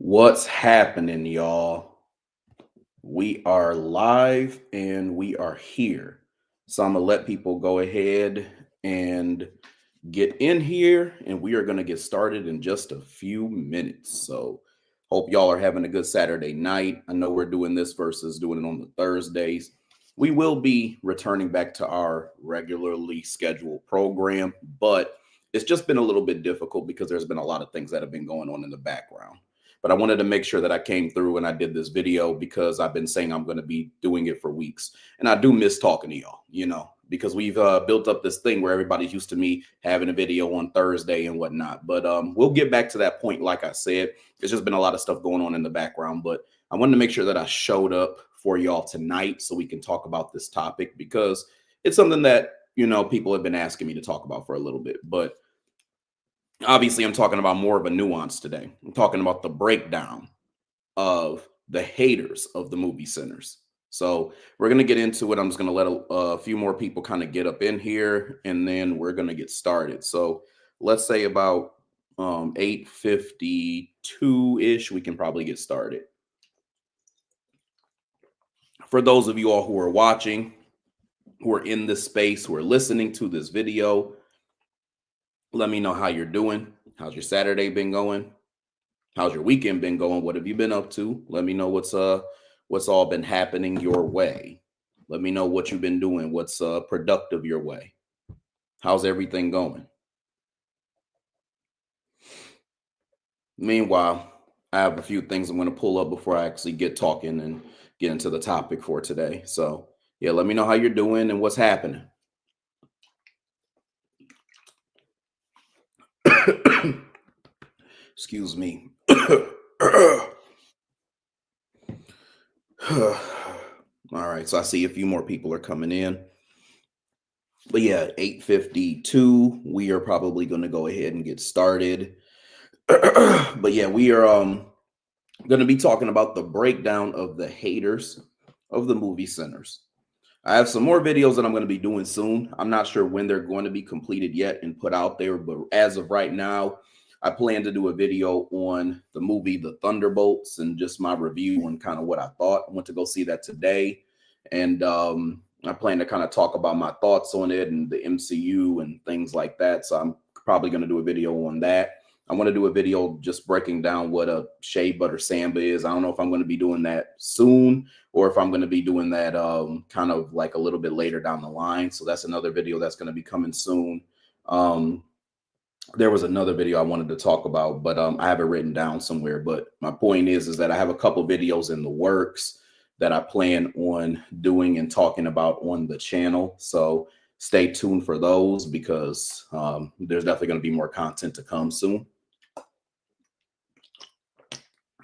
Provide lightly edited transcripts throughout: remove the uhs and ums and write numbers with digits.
What's happening, y'all? We are live and we are here. So I'm going to let people go ahead and get in here, and we are going to get started in just a few minutes. So hope y'all are having a good Saturday night. I know we're doing this versus doing it on the Thursdays. We will be returning back to our regularly scheduled program, but it's just been a little bit difficult because there's been a lot of things that have been going on in the background. But I wanted to make sure that I came through and I did this video because I've been saying I'm going to be doing it for weeks. And I do miss talking to y'all, because we've built up this thing where everybody's used to me having a video on Thursday and whatnot. But we'll get back to that point. Like I said, there's just been a lot of stuff going on in the background. But I wanted to make sure that I showed up for y'all tonight so we can talk about this topic because it's something that, people have been asking me to talk about for a little bit. But obviously, I'm talking about more of a nuance today. I'm talking about the breakdown of the haters of the movie centers. So we're going to get into it. I'm just going to let a few more people kind of get up in here, and then we're going to get started. So let's say about 8:52-ish, we can probably get started. For those of you all who are watching, who are in this space, who are listening to this video, let me know how you're doing. How's your Saturday been going? How's your weekend been going? What have you been up to? Let me know what's all been happening your way. Let me know what you've been doing. What's productive your way. How's everything going? Meanwhile, I have a few things I'm going to pull up before I actually get talking and get into the topic for today. So yeah, let me know how you're doing and what's happening. Excuse me. All right, so I see a few more people are coming in. But yeah, 8:52, we are probably going to go ahead and get started. But yeah, we are going to be talking about the breakdown of the haters of the movie centers. I have some more videos that I'm going to be doing soon. I'm not sure when they're going to be completed yet and put out there, but as of right now, I plan to do a video on the movie The Thunderbolts and just my review and kind of what I thought. I went to go see that today, and I plan to kind of talk about my thoughts on it and the MCU and things like that. So I'm probably going to do a video on that. I want to do a video just breaking down what a shea butter samba is. I don't know if I'm going to be doing that soon or if I'm going to be doing that kind of like a little bit later down the line. So that's another video that's going to be coming soon. There was another video I wanted to talk about, but I have it written down somewhere. But my point is that I have a couple videos in the works that I plan on doing and talking about on the channel. So stay tuned for those because there's definitely going to be more content to come soon.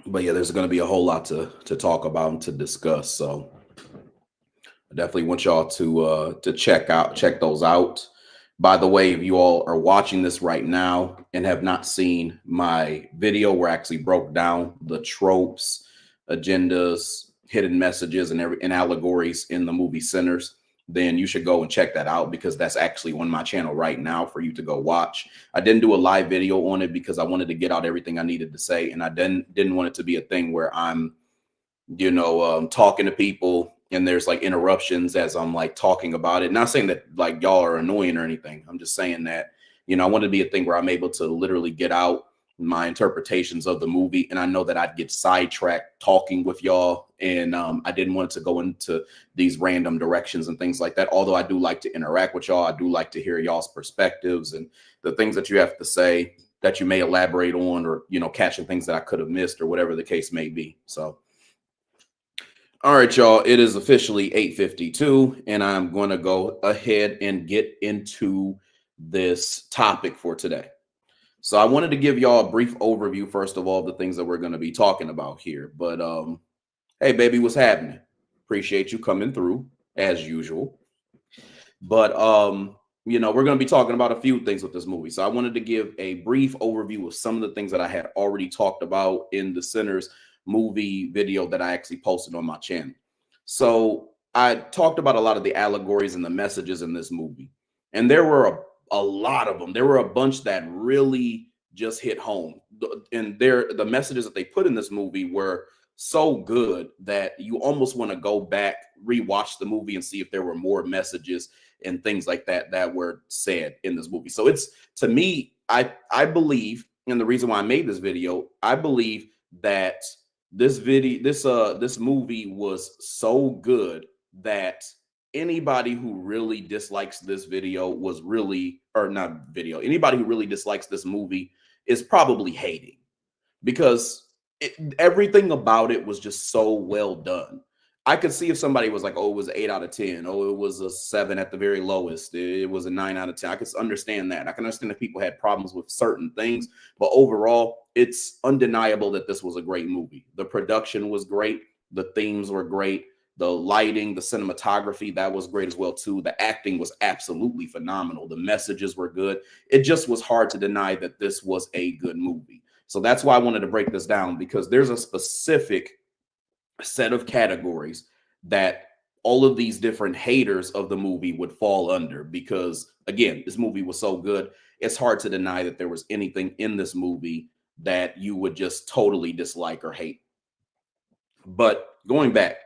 But yeah, there's going to be a whole lot to talk about and to discuss. So I definitely want y'all to check those out. By the way, if you all are watching this right now and have not seen my video where I actually broke down the tropes, agendas, hidden messages, and allegories in the movie centers, then you should go and check that out because that's actually on my channel right now for you to go watch. I didn't do a live video on it because I wanted to get out everything I needed to say, and I didn't want it to be a thing where I'm, talking to people and there's like interruptions as I'm like talking about it. Not saying that like y'all are annoying or anything. I'm just saying that, I want it to be a thing where I'm able to literally get out my interpretations of the movie. And I know that I'd get sidetracked talking with y'all. And I didn't want it to go into these random directions and things like that. Although I do like to interact with y'all. I do like to hear y'all's perspectives and the things that you have to say that you may elaborate on or, catching things that I could have missed or whatever the case may be. So all right, y'all, it is officially 8:52, and I'm going to go ahead and get into this topic for today. So I wanted to give y'all a brief overview, first of all, the things that we're going to be talking about here. But hey, baby, what's happening? Appreciate you coming through, as usual. But, we're going to be talking about a few things with this movie. So I wanted to give a brief overview of some of the things that I had already talked about in the Center's movie video that I actually posted on my channel. So I talked about a lot of the allegories and the messages in this movie, and there were a lot of them. There were a bunch that really just hit home. And the messages that they put in this movie were so good that you almost want to go back, rewatch the movie, and see if there were more messages and things like that that were said in this movie. So it's, to me, I believe, and the reason why I made this video, I believe that this movie was so good that anybody who really dislikes this video was really, or not video, anybody who really dislikes this movie is probably hating, because everything about it was just so well done. I could see if somebody was like, oh, it was 8 out of 10. Oh, it was a 7 at the very lowest. It was a 9 out of 10. I could understand that. I can understand if people had problems with certain things, but overall, it's undeniable that this was a great movie. The production was great. The themes were great. The lighting, the cinematography, that was great as well too. The acting was absolutely phenomenal. The messages were good. It just was hard to deny that this was a good movie. So that's why I wanted to break this down, because there's a specific set of categories that all of these different haters of the movie would fall under, because again, this movie was so good. It's hard to deny that there was anything in this movie that you would just totally dislike or hate. But going back,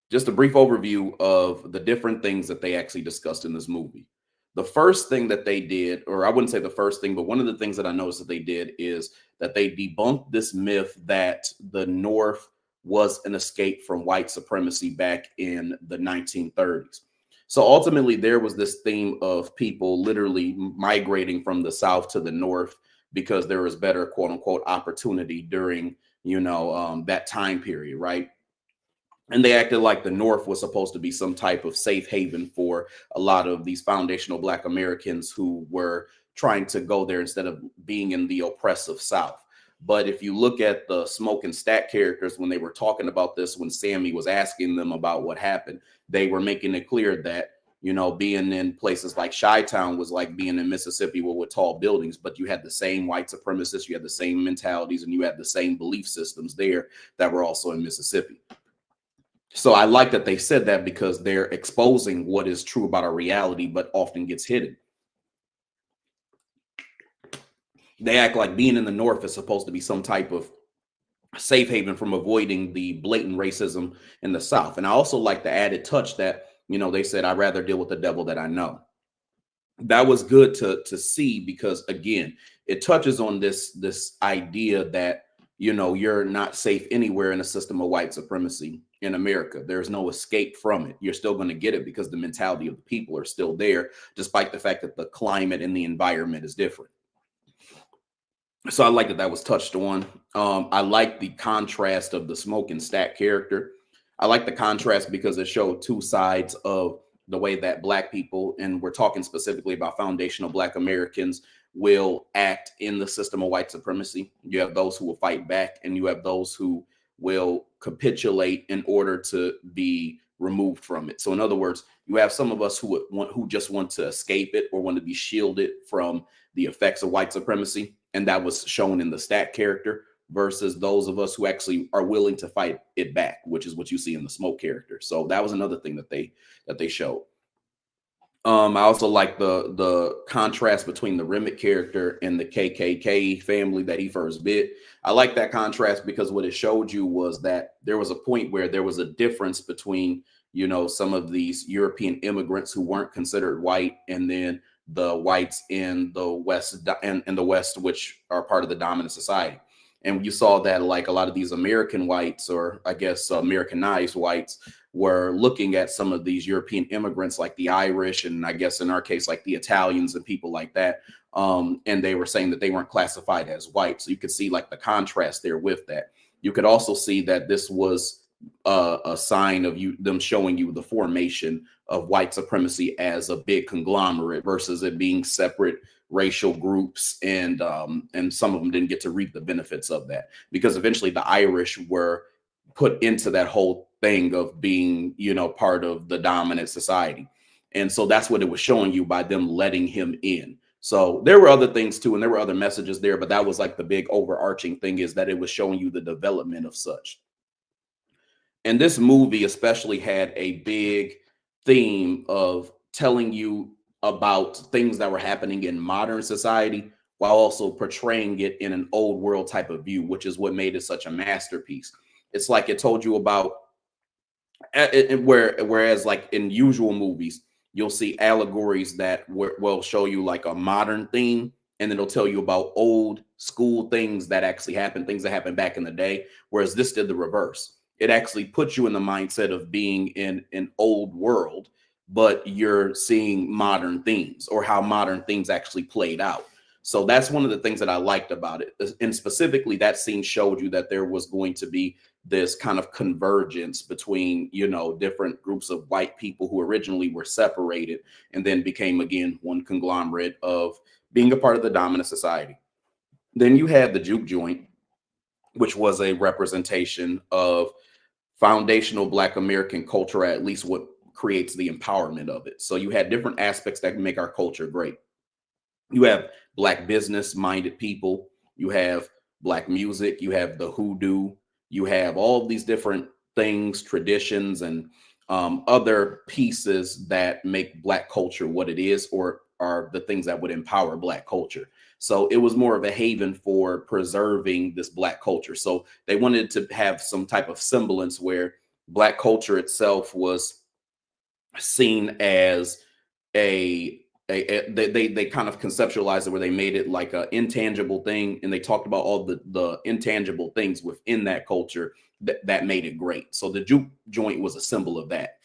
just a brief overview of the different things that they actually discussed in this movie. The first thing that they did, or I wouldn't say the first thing, but one of the things that I noticed that they did is that they debunked this myth that the North was an escape from white supremacy back in the 1930s. So ultimately, there was this theme of people literally migrating from the South to the North because there was better, quote unquote, opportunity during, that time period, right? And they acted like the North was supposed to be some type of safe haven for a lot of these foundational Black Americans who were trying to go there instead of being in the oppressive South. But if you look at the Smoke and Stack characters, when they were talking about this, when Sammy was asking them about what happened, they were making it clear that, being in places like Chi-Town was like being in Mississippi with tall buildings, but you had the same white supremacists, you had the same mentalities, and you had the same belief systems there that were also in Mississippi. So I like that they said that, because they're exposing what is true about our reality, but often gets hidden. They act like being in the North is supposed to be some type of safe haven from avoiding the blatant racism in the South. And I also like the added touch that, they said, I'd rather deal with the devil that I know. That was good to see, because again, it touches on this idea that, you're not safe anywhere in a system of white supremacy in America. There's no escape from it. You're still going to get it because the mentality of the people are still there, despite the fact that the climate and the environment is different. So I like that was touched on. I like the contrast of the Smoke and Stack character. I like the contrast because it showed two sides of the way that Black people, and we're talking specifically about foundational Black Americans, will act in the system of white supremacy. You have those who will fight back, and you have those who will capitulate in order to be removed from it. So in other words, you have some of us who just want to escape it or want to be shielded from the effects of white supremacy, and that was shown in the Stack character, versus those of us who actually are willing to fight it back, which is what you see in the Smoke character. So that was another thing that they showed. I also like the contrast between the Remick character and the KKK family that he first bit. I like that contrast because what it showed you was that there was a point where there was a difference between, some of these European immigrants who weren't considered white, and then the whites in the West and in the West, which are part of the dominant society. And you saw that like a lot of these American whites, or I guess Americanized whites, were looking at some of these European immigrants like the Irish, and I guess in our case, like the Italians and people like that. And they were saying that they weren't classified as white. So you could see like the contrast there with that. You could also see that this was a sign of them showing you the formation of white supremacy as a big conglomerate versus it being separate racial groups, and some of them didn't get to reap the benefits of that, because eventually the Irish were put into that whole thing of being, part of the dominant society. And so that's what it was showing you by them letting him in. So there were other things too, and there were other messages there, but that was like the big overarching thing, is that it was showing you the development of such. And this movie especially had a big theme of telling you about things that were happening in modern society while also portraying it in an old world type of view, which is what made it such a masterpiece. It's like it told you about whereas like in usual movies, you'll see allegories that will show you like a modern theme, and then it'll tell you about old school things that actually happened, things that happened back in the day. Whereas this did the reverse. It actually puts you in the mindset of being in an old world, but you're seeing modern themes or how modern themes actually played out. So that's one of the things that I liked about it. And specifically, that scene showed you that there was going to be this kind of convergence between, you know, different groups of white people who originally were separated and then became, again, one conglomerate of being a part of the dominant society. Then you had the juke joint, which was a representation of foundational Black American culture, at least what creates the empowerment of it. So you had different aspects that can make our culture great. You have Black business minded people, you have Black music, you have the hoodoo, you have all of these different things, traditions, and other pieces that make Black culture what it is, or are the things that would empower Black culture. So it was more of a haven for preserving this Black culture. So they wanted to have some type of semblance where Black culture itself was seen as they kind of conceptualized it where they made it like an intangible thing, and they talked about all the intangible things within that culture that made it great. So the juke joint was a symbol of that.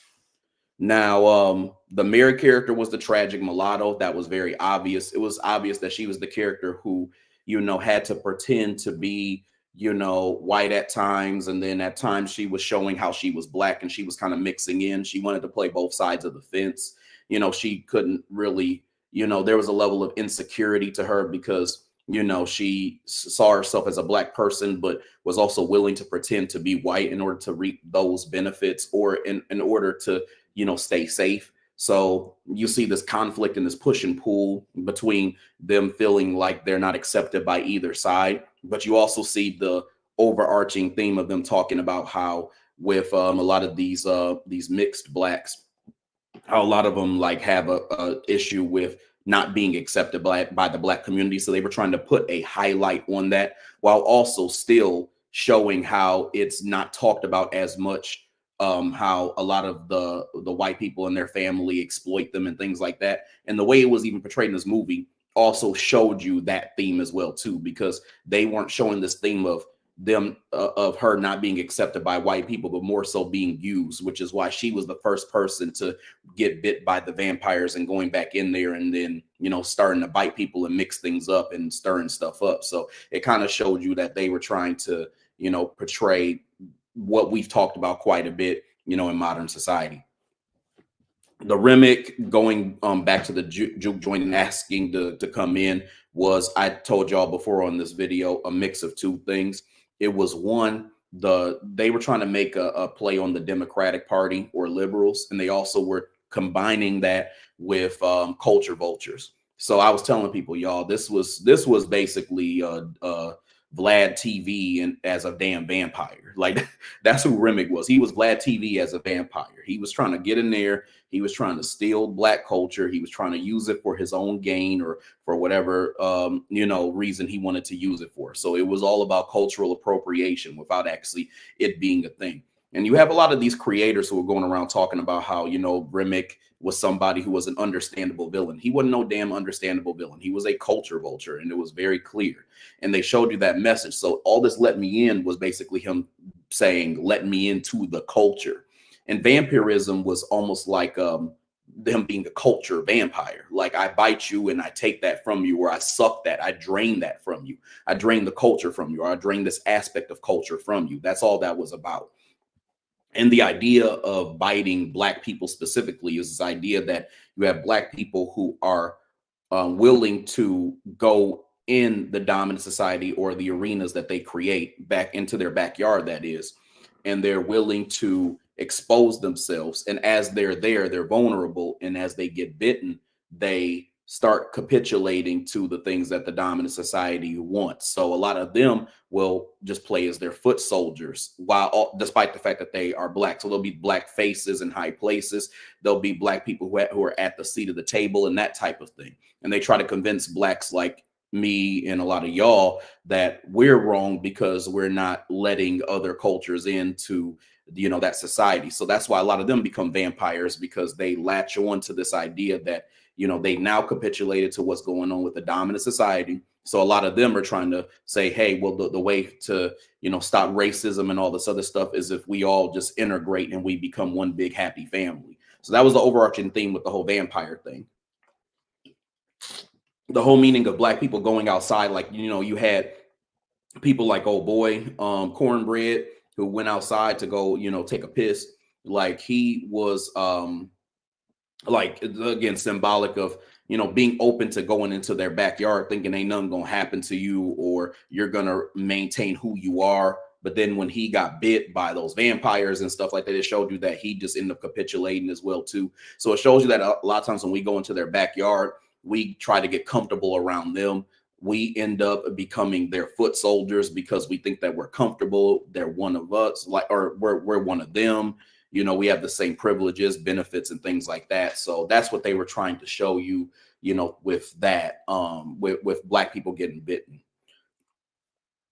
Now, the Mary character was the tragic mulatto. That was very obvious. It was obvious that she was the character who, you know, had to pretend to be, you know, white at times. And then at times she was showing how she was Black, and she was kind of mixing in. She wanted to play both sides of the fence. You know, she couldn't really, you know, there was a level of insecurity to her because, you know, she saw herself as a Black person, but was also willing to pretend to be white in order to reap those benefits, or in order to, you know, stay safe. So you see this conflict and this push and pull between them feeling like they're not accepted by either side. But you also see the overarching theme of them talking about how with a lot of these mixed Blacks, how a lot of them like have a issue with not being accepted by the Black community. So they were trying to put a highlight on that while also still showing how it's not talked about as much, how a lot of the white people and their family exploit them and things like that. And the way it was even portrayed in this movie also showed you that theme as well too, because they weren't showing this theme of them of her not being accepted by white people, but more so being used, which is why she was the first person to get bit by the vampires and going back in there and then, you know, starting to bite people and mix things up and stirring stuff up. So it kind of showed you that they were trying to, you know, portray what we've talked about quite a bit, you know, in modern society. The Remick going back to the juke joint and asking to come in was, I told y'all before on this video, a mix of two things. It was one, they were trying to make a play on the Democratic Party or liberals, and they also were combining that with culture vultures. So I was telling people, y'all, this was basically Vlad TV and as a damn vampire. Like that's who Remick was. He was Vlad TV as a vampire. He was trying to get in there. He was trying to steal Black culture. He was trying to use it for his own gain or for whatever, you know, reason he wanted to use it for. So it was all about cultural appropriation without actually it being a thing. And you have a lot of these creators who are going around talking about how, you know, Remick was somebody who was an understandable villain. He wasn't no damn understandable villain. He was a culture vulture, and it was very clear. And they showed you that message. So all this "let me in" was basically him saying, "Let me into the culture." And vampirism was almost like them being a culture vampire. Like I bite you and I take that from you, or I suck that, I drain that from you. I drain the culture from you, or I drain this aspect of culture from you. That's all that was about. And the idea of biting Black people specifically is this idea that you have Black people who are willing to go in the dominant society or the arenas that they create back into their backyard, that is, and they're willing to expose themselves. And as they're there, they're vulnerable. And as they get bitten, they start capitulating to the things that the dominant society wants. So a lot of them will just play as their foot soldiers, despite the fact that they are Black. So there'll be Black faces in high places. There'll be Black people who are at the seat of the table and that type of thing. And they try to convince Blacks like, me and a lot of y'all that we're wrong because we're not letting other cultures into that society. So that's why a lot of them become vampires, because they latch on to this idea that they now capitulated to what's going on with the dominant society. So a lot of them are trying to say, hey, well, the way to stop racism and all this other stuff is if we all just integrate and we become one big happy family. So that was the overarching theme with the whole vampire thing. The whole meaning of black people going outside, like you had people like old boy Cornbread, who went outside to go take a piss. Like he was like, again, symbolic of being open to going into their backyard thinking ain't nothing gonna happen to you, or you're gonna maintain who you are. But then when he got bit by those vampires and stuff like that, it showed you that he just ended up capitulating as well too. So it shows you that a lot of times when we go into their backyard, we try to get comfortable around them. We end up becoming their foot soldiers because we think that we're comfortable, they're one of us, like, or we're one of them. We have the same privileges, benefits, and things like that. So that's what they were trying to show you, with that, with black people getting bitten.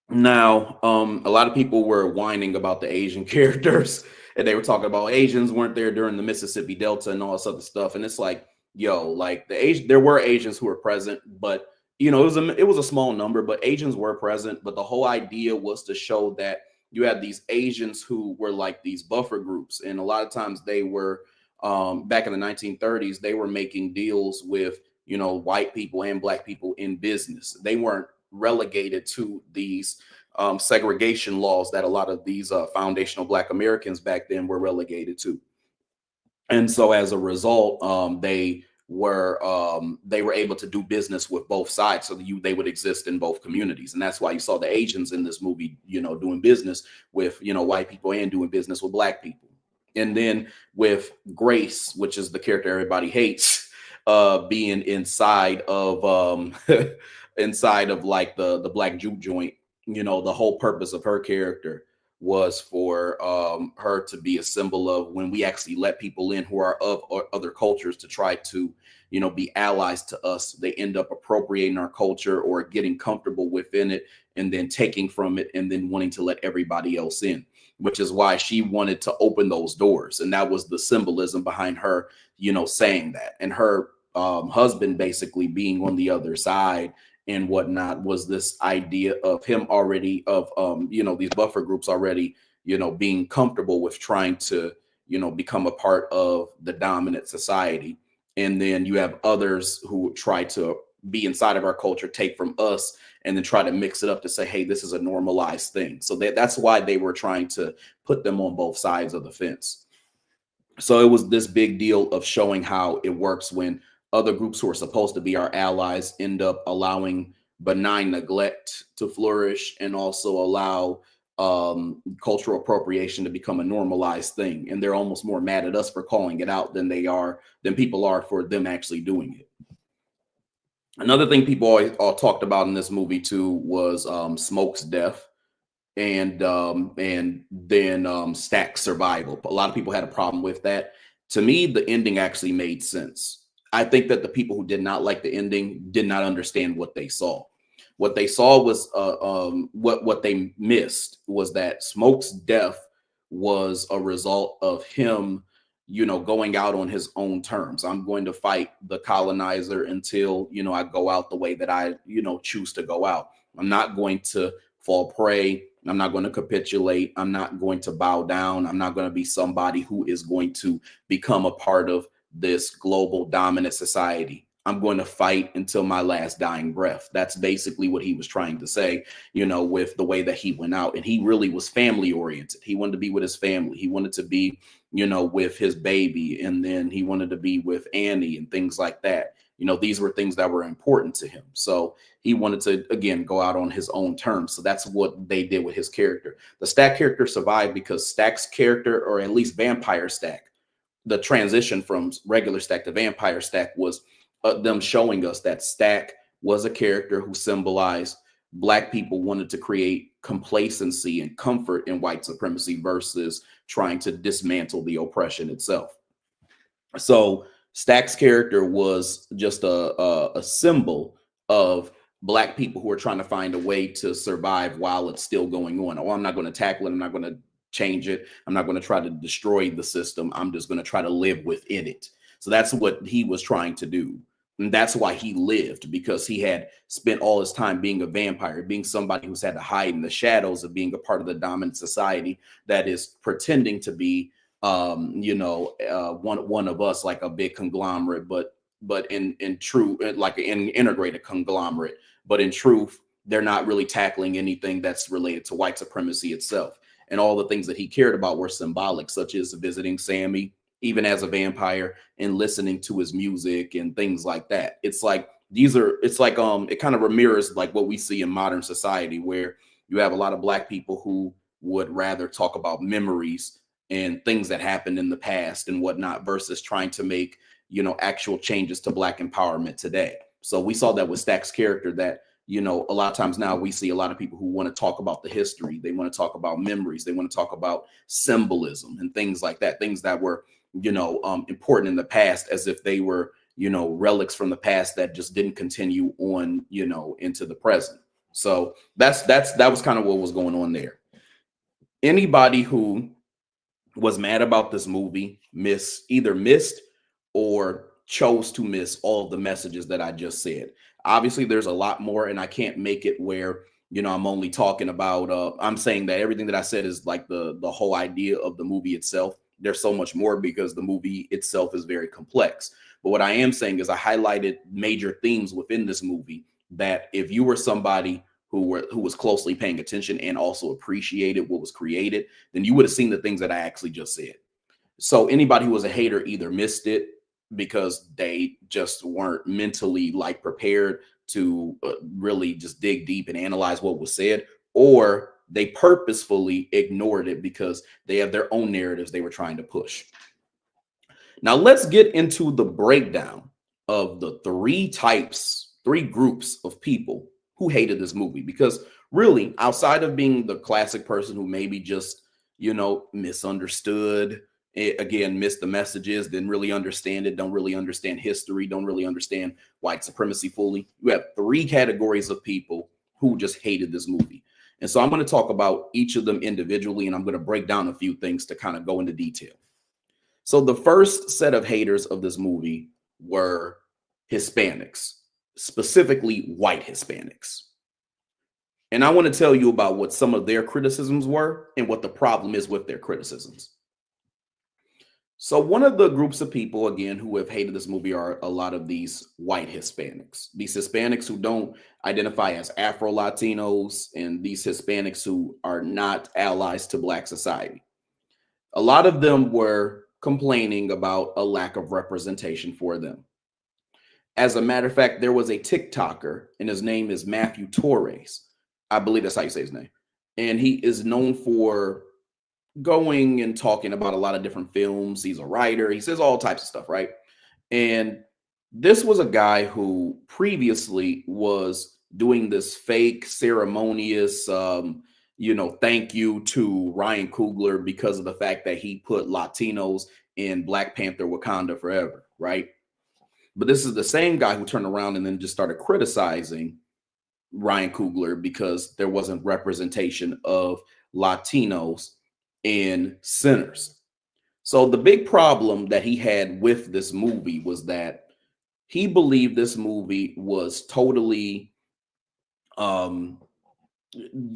Now, a lot of people were whining about the Asian characters, and they were talking about Asians weren't there during the Mississippi Delta and all this other stuff. And it's like, yo, like there were Asians who were present, but it was a small number, but Asians were present. But the whole idea was to show that you had these Asians who were like these buffer groups, and a lot of times they were, back in the 1930s, they were making deals with white people and black people in business. They weren't relegated to these segregation laws that a lot of these foundational Black Americans back then were relegated to. And so as a result, they were able to do business with both sides, so they would exist in both communities. And that's why you saw the Asians in this movie, doing business with white people and doing business with black people. And then with Grace, which is the character everybody hates, being inside of inside of like the black juke joint, the whole purpose of her character was for her to be a symbol of when we actually let people in who are of other cultures to try to be allies to us, they end up appropriating our culture or getting comfortable within it and then taking from it and then wanting to let everybody else in, which is why she wanted to open those doors. And that was the symbolism behind her saying that. And her husband basically being on the other side and whatnot was this idea of him already, of these buffer groups already being comfortable with trying to become a part of the dominant society. And then you have others who try to be inside of our culture, take from us, and then try to mix it up to say, hey, this is a normalized thing. So that's why they were trying to put them on both sides of the fence. So it was this big deal of showing how it works when other groups who are supposed to be our allies end up allowing benign neglect to flourish, and also allow cultural appropriation to become a normalized thing. And they're almost more mad at us for calling it out than people are for them actually doing it. Another thing people always all talked about in this movie too was Smoke's death, and then Stack's survival. A lot of people had a problem with that. To me, the ending actually made sense. I think that the people who did not like the ending did not understand what they saw. What they saw was what they missed was that Smoke's death was a result of him, going out on his own terms. I'm going to fight the colonizer until, I go out the way that I, choose to go out. I'm not going to fall prey. I'm not going to capitulate. I'm not going to bow down. I'm not going to be somebody who is going to become a part of this global dominant society. I'm going to fight until my last dying breath. That's basically what he was trying to say, with the way that he went out. And he really was family oriented. He wanted to be with his family. He wanted to be, with his baby. And then he wanted to be with Annie and things like that. These were things that were important to him. So he wanted to, again, go out on his own terms. So that's what they did with his character. The Stack character survived because Stack's character, or at least Vampire Stack, the transition from regular Stack to Vampire Stack was them showing us that Stack was a character who symbolized Black people wanted to create complacency and comfort in white supremacy versus trying to dismantle the oppression itself. So Stack's character was just a symbol of Black people who are trying to find a way to survive while it's still going on. Oh, I'm not going to tackle it. I'm not going to change it. I'm not going to try to destroy the system. I'm just going to try to live within it. So that's what he was trying to do. And that's why he lived, because he had spent all his time being a vampire, being somebody who's had to hide in the shadows of being a part of the dominant society that is pretending to be, one of us, like a big conglomerate, but in true, like an integrated conglomerate. But in truth, they're not really tackling anything that's related to white supremacy itself. And all the things that he cared about were symbolic, such as visiting Sammy, even as a vampire, and listening to his music and things like that. It's like it kind of mirrors like what we see in modern society, where you have a lot of Black people who would rather talk about memories and things that happened in the past and whatnot, versus trying to make, actual changes to Black empowerment today. So we saw that with Stack's character, that, a lot of times now we see a lot of people who want to talk about the history. They want to talk about memories. They want to talk about symbolism and things like that, things that were, important in the past, as if they were, relics from the past that just didn't continue on, into the present. So that was kind of what was going on there. Anybody who was mad about this movie either missed or chose to miss all of the messages that I just said. Obviously, there's a lot more, and I can't make it where, I'm only talking about, I'm saying that everything that I said is like the whole idea of the movie itself. There's so much more, because the movie itself is very complex. But what I am saying is I highlighted major themes within this movie that if you were somebody who was closely paying attention and also appreciated what was created, then you would have seen the things that I actually just said. So anybody who was a hater either missed it because they just weren't mentally like prepared to really just dig deep and analyze what was said, or they purposefully ignored it because they have their own narratives they were trying to push. Now let's get into the breakdown of the three groups of people who hated this movie, because really, outside of being the classic person who maybe just, misunderstood it, again, missed the messages, didn't really understand it, don't really understand history, don't really understand white supremacy fully, you have three categories of people who just hated this movie. And so I'm going to talk about each of them individually, and I'm going to break down a few things to kind of go into detail. So the first set of haters of this movie were Hispanics, specifically white Hispanics. And I want to tell you about what some of their criticisms were and what the problem is with their criticisms. So one of the groups of people, again, who have hated this movie are a lot of these white Hispanics, these Hispanics who don't identify as Afro-Latinos, and these Hispanics who are not allies to Black society. A lot of them were complaining about a lack of representation for them. As a matter of fact, there was a TikToker, and his name is Matthew Torres. I believe that's how you say his name. And he is known for going and talking about a lot of different films. He's a writer. He says all types of stuff, right? And this was a guy who previously was doing this fake ceremonious, thank you to Ryan Coogler because of the fact that he put Latinos in Black Panther Wakanda Forever, right? But this is the same guy who turned around and then just started criticizing Ryan Coogler because there wasn't representation of Latinos in Sinners. So the big problem that he had with this movie was that he believed this movie was totally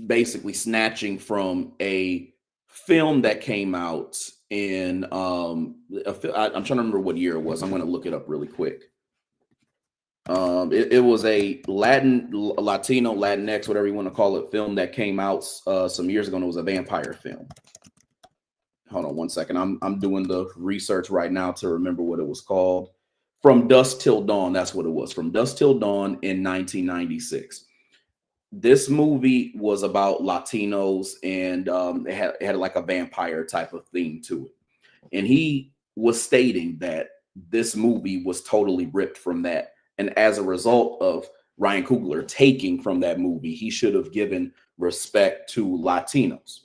basically snatching from a film that came out in I'm trying to remember what year it was. I'm going to look it up really quick. It was a Latino, Latinx, whatever you want to call it, film that came out some years ago, and it was a vampire film. Hold on one second. I'm doing the research right now to remember what it was called. From Dusk Till Dawn, that's what it was. From Dusk Till Dawn in 1996. This movie was about Latinos, and it had like a vampire type of theme to it. And he was stating that this movie was totally ripped from that. And as a result of Ryan Coogler taking from that movie, he should have given respect to Latinos.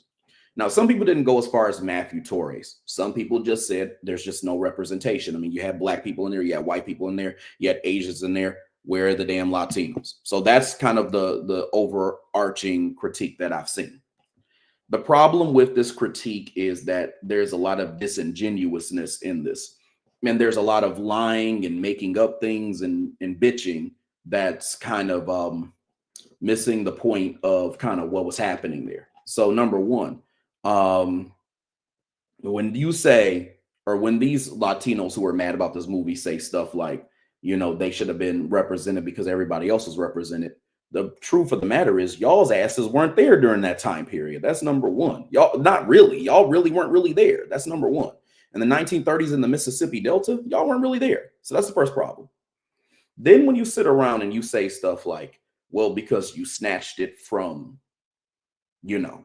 Now, some people didn't go as far as Matthew Torres. Some people just said there's just no representation. I mean, you had Black people in there, you had white people in there, you had Asians in there. Where are the damn Latinos? So that's kind of the overarching critique that I've seen. The problem with this critique is that there's a lot of disingenuousness in this. And there's a lot of lying and making up things and bitching that's kind of missing the point of kind of what was happening there. So number one, when you say, or when these Latinos who are mad about this movie say stuff like, you know, they should have been represented because everybody else was represented. The truth of the matter is y'all's asses weren't there during that time period. That's number one. Y'all, not really. Y'all really weren't really there. That's number one. In the 1930s in the Mississippi Delta, y'all weren't really there. So that's the first problem. Then when you sit around and you say stuff like, well, because you snatched it from, you know,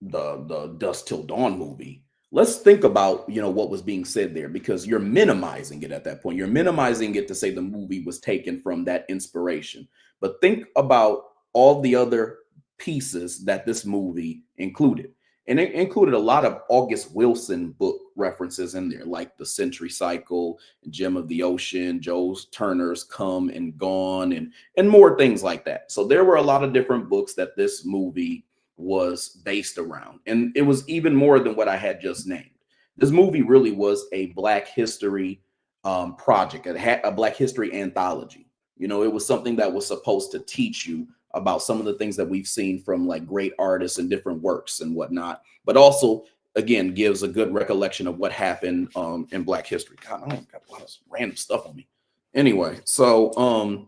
the Dusk Till Dawn movie, let's think about, you know, what was being said there, because you're minimizing it at that point. You're minimizing it to say the movie was taken from that inspiration. But think about all the other pieces that this movie included. And it included a lot of August Wilson book references in there, like The Century Cycle, Gem of the Ocean, Joe Turner's Come and Gone, and more things like that. So there were a lot of different books that this movie was based around. And it was even more than what I had just named. This movie really was a Black history project. It had a Black history anthology. You know, it was something that was supposed to teach you about some of the things that we've seen from like great artists and different works and whatnot, but also, again, gives a good recollection of what happened in Black history. God, I don't got a lot of random stuff on me. Anyway, so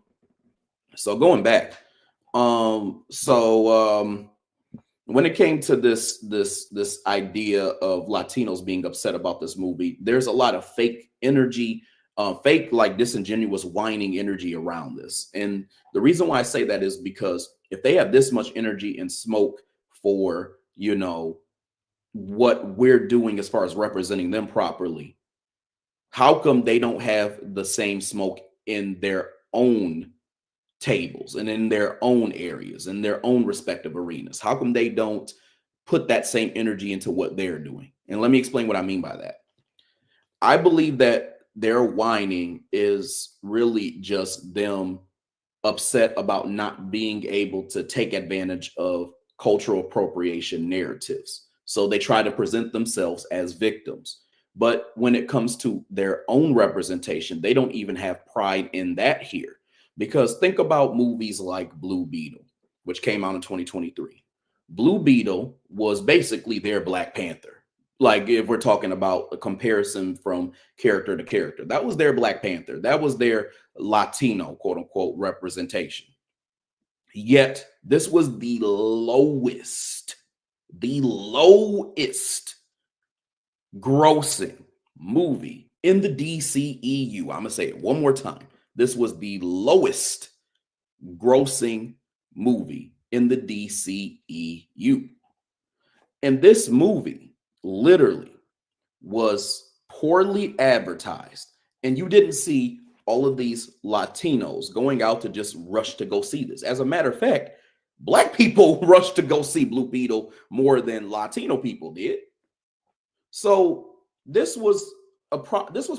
going back, when it came to this idea of Latinos being upset about this movie, there's a lot of fake energy, fake, like, disingenuous whining energy around this. And the reason why I say that is because if they have this much energy and smoke for, you know, what we're doing as far as representing them properly, how come they don't have the same smoke in their own tables and in their own areas, in their own respective arenas? How come they don't put that same energy into what they're doing? And let me explain what I mean by that. I believe that their whining is really just them upset about not being able to take advantage of cultural appropriation narratives. So they try to present themselves as victims. But when it comes to their own representation, they don't even have pride in that here. Because think about movies like Blue Beetle, which came out in 2023. Blue Beetle was basically their Black Panther. Like, if we're talking about a comparison from character to character, that was their Black Panther. That was their Latino, quote unquote, representation. Yet this was the lowest grossing movie in the DCEU. I'm going to say it one more time. This was the lowest grossing movie in the DCEU. And this movie literally was poorly advertised. And you didn't see all of these Latinos going out to just rush to go see this. As a matter of fact, Black people rushed to go see Blue Beetle more than Latino people did. So this was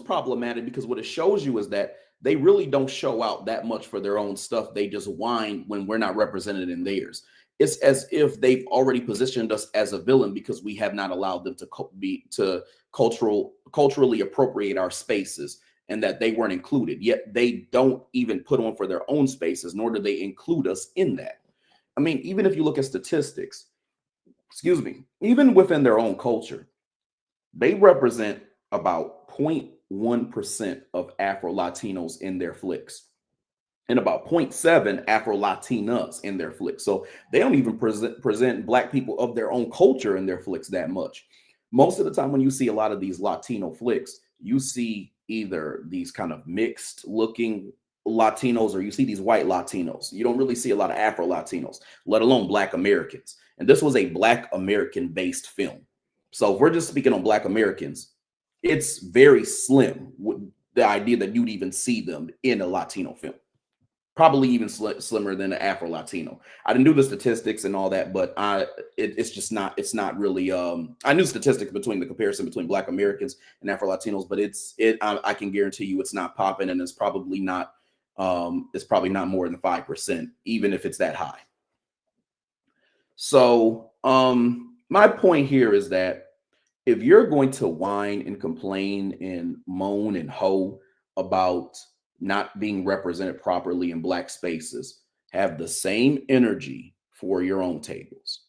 problematic, because what it shows you is that they really don't show out that much for their own stuff. They just whine when we're not represented in theirs. It's as if they've already positioned us as a villain because we have not allowed them to culturally appropriate our spaces, and that they weren't included. Yet they don't even put on for their own spaces, nor do they include us in that. I mean, even if you look at statistics, even within their own culture, they represent about 0.1% of Afro-Latinos in their flicks, and about 0.7 Afro-Latinas in their flicks. So they don't even present Black people of their own culture in their flicks that much. Most of the time when you see a lot of these Latino flicks, you see either these kind of mixed looking Latinos, or you see these white Latinos. You don't really see a lot of Afro-Latinos, let alone Black Americans. And this was a Black American based film. So if we're just speaking on Black Americans, it's very slim with the idea that you'd even see them in a Latino film. Probably even slimmer than an Afro-Latino. I didn't do the statistics and all that, but it's not really, I knew statistics between the comparison between Black Americans and Afro-Latinos, but I can guarantee you it's not popping, and it's probably not It's probably not more than 5%, even if it's that high. So my point here is that if you're going to whine and complain and moan and hoe about not being represented properly in Black spaces, have the same energy for your own tables.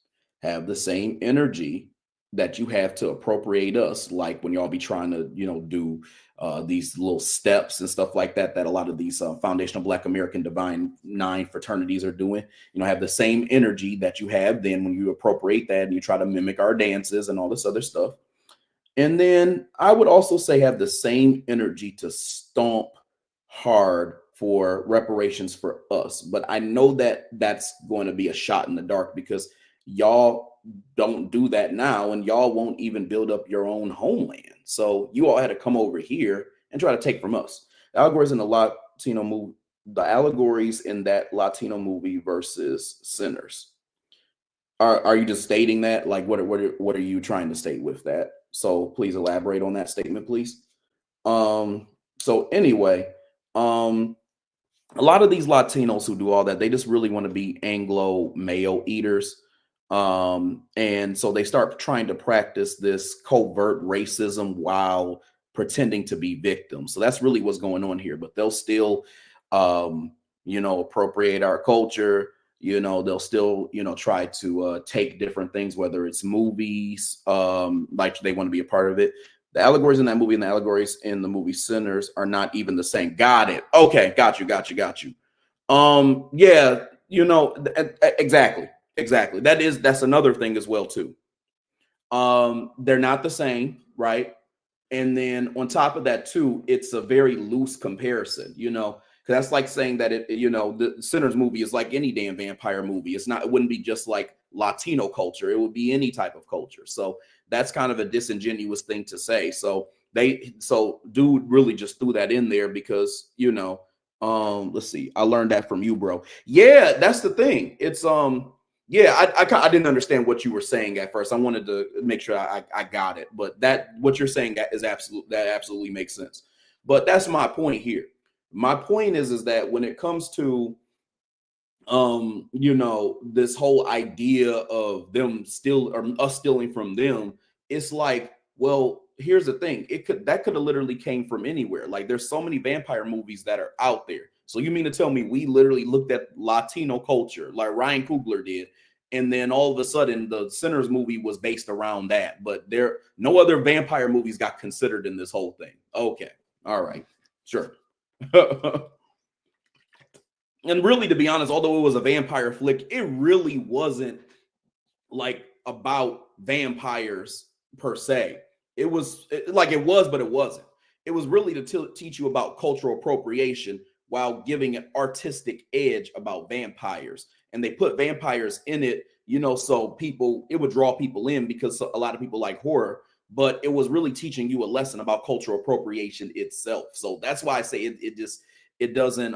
Have the same energy that you have to appropriate us, like when y'all be trying to, do these little steps and stuff like that, that a lot of these foundational Black American Divine Nine fraternities are doing. Have the same energy that you have then when you appropriate that and you try to mimic our dances and all this other stuff. And then I would also say have the same energy to stomp hard for reparations for us. But I know that that's going to be a shot in the dark because y'all don't do that now and y'all won't even build up your own homeland. So you all had to come over here and try to take from us. The allegories in the Latino movie, the allegories in that Latino movie versus Sinners. Are you just stating that? Like, what are you trying to state with that? So please elaborate on that statement, please. So anyway, a lot of these Latinos who do all that, they just really want to be Anglo male eaters. And so they start trying to practice this covert racism while pretending to be victims. So that's really what's going on here. But they'll still, appropriate our culture. They'll still, try to take different things, whether it's movies, like they want to be a part of it. The allegories in that movie and the allegories in the movie Sinners are not even the same. Got it. Okay. Got you. Yeah, exactly. That's another thing as well, too. They're not the same, right? And then on top of that, too, it's a very loose comparison, because that's like saying that the Sinners movie is like any damn vampire movie. It wouldn't be just like Latino culture. It would be any type of culture. So that's kind of a disingenuous thing to say. So dude really just threw that in there because, let's see. I learned that from you, bro. Yeah, that's the thing. It's yeah, I didn't understand what you were saying at first. I wanted to make sure I got it, but what you're saying that absolutely makes sense. But that's my point here. My point is that when it comes to this whole idea of them us stealing from them, it's like, well, here's the thing. That could have literally came from anywhere. Like there's so many vampire movies that are out there. So you mean to tell me we literally looked at Latino culture like Ryan Coogler did, and then all of a sudden the Sinners movie was based around that, but no other vampire movies got considered in this whole thing. Okay. All right. Sure. And really, to be honest, although it was a vampire flick, it really wasn't like about vampires per se. It was but it wasn't. It was really to teach you about cultural appropriation while giving an artistic edge about vampires. And they put vampires in it, so it would draw people in because a lot of people like horror, but it was really teaching you a lesson about cultural appropriation itself. So that's why I say it doesn't,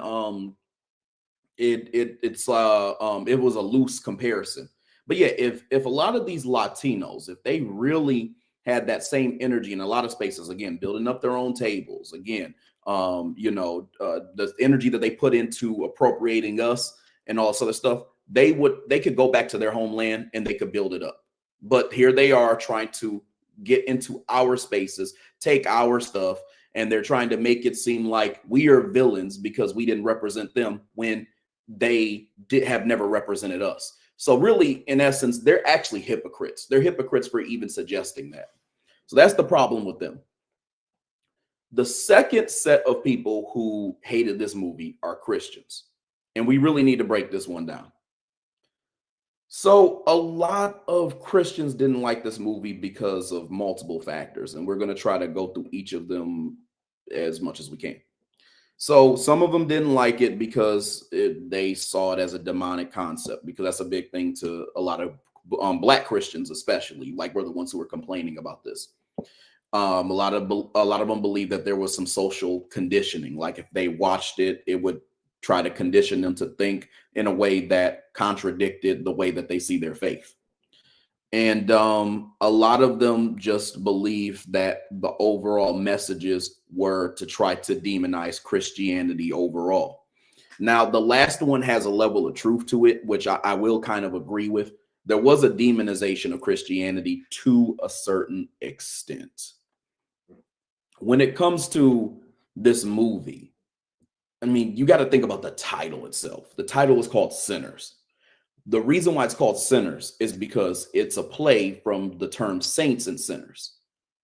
it was a loose comparison. But yeah, if a lot of these Latinos, if they really had that same energy in a lot of spaces, again, building up their own tables, again, the energy that they put into appropriating us and all this other stuff, they could go back to their homeland and they could build it up. But here they are trying to get into our spaces, take our stuff, and they're trying to make it seem like we are villains because we didn't represent them when they have never represented us. So really, in essence, they're actually hypocrites. They're hypocrites for even suggesting that. So that's the problem with them. The second set of people who hated this movie are Christians. And we really need to break this one down. So a lot of Christians didn't like this movie because of multiple factors. And we're going to try to go through each of them as much as we can. So some of them didn't like it because they saw it as a demonic concept, because that's a big thing to a lot of Black Christians, especially. Like, we're the ones who are complaining about this. A lot of them believe that there was some social conditioning. Like if they watched it, it would try to condition them to think in a way that contradicted the way that they see their faith. And a lot of them just believe that the overall messages were to try to demonize Christianity overall. Now, the last one has a level of truth to it, which I will kind of agree with. There was a demonization of Christianity to a certain extent. When it comes to this movie, I mean, you got to think about the title itself. The title is called Sinners. The reason why it's called Sinners is because it's a play from the term saints and sinners.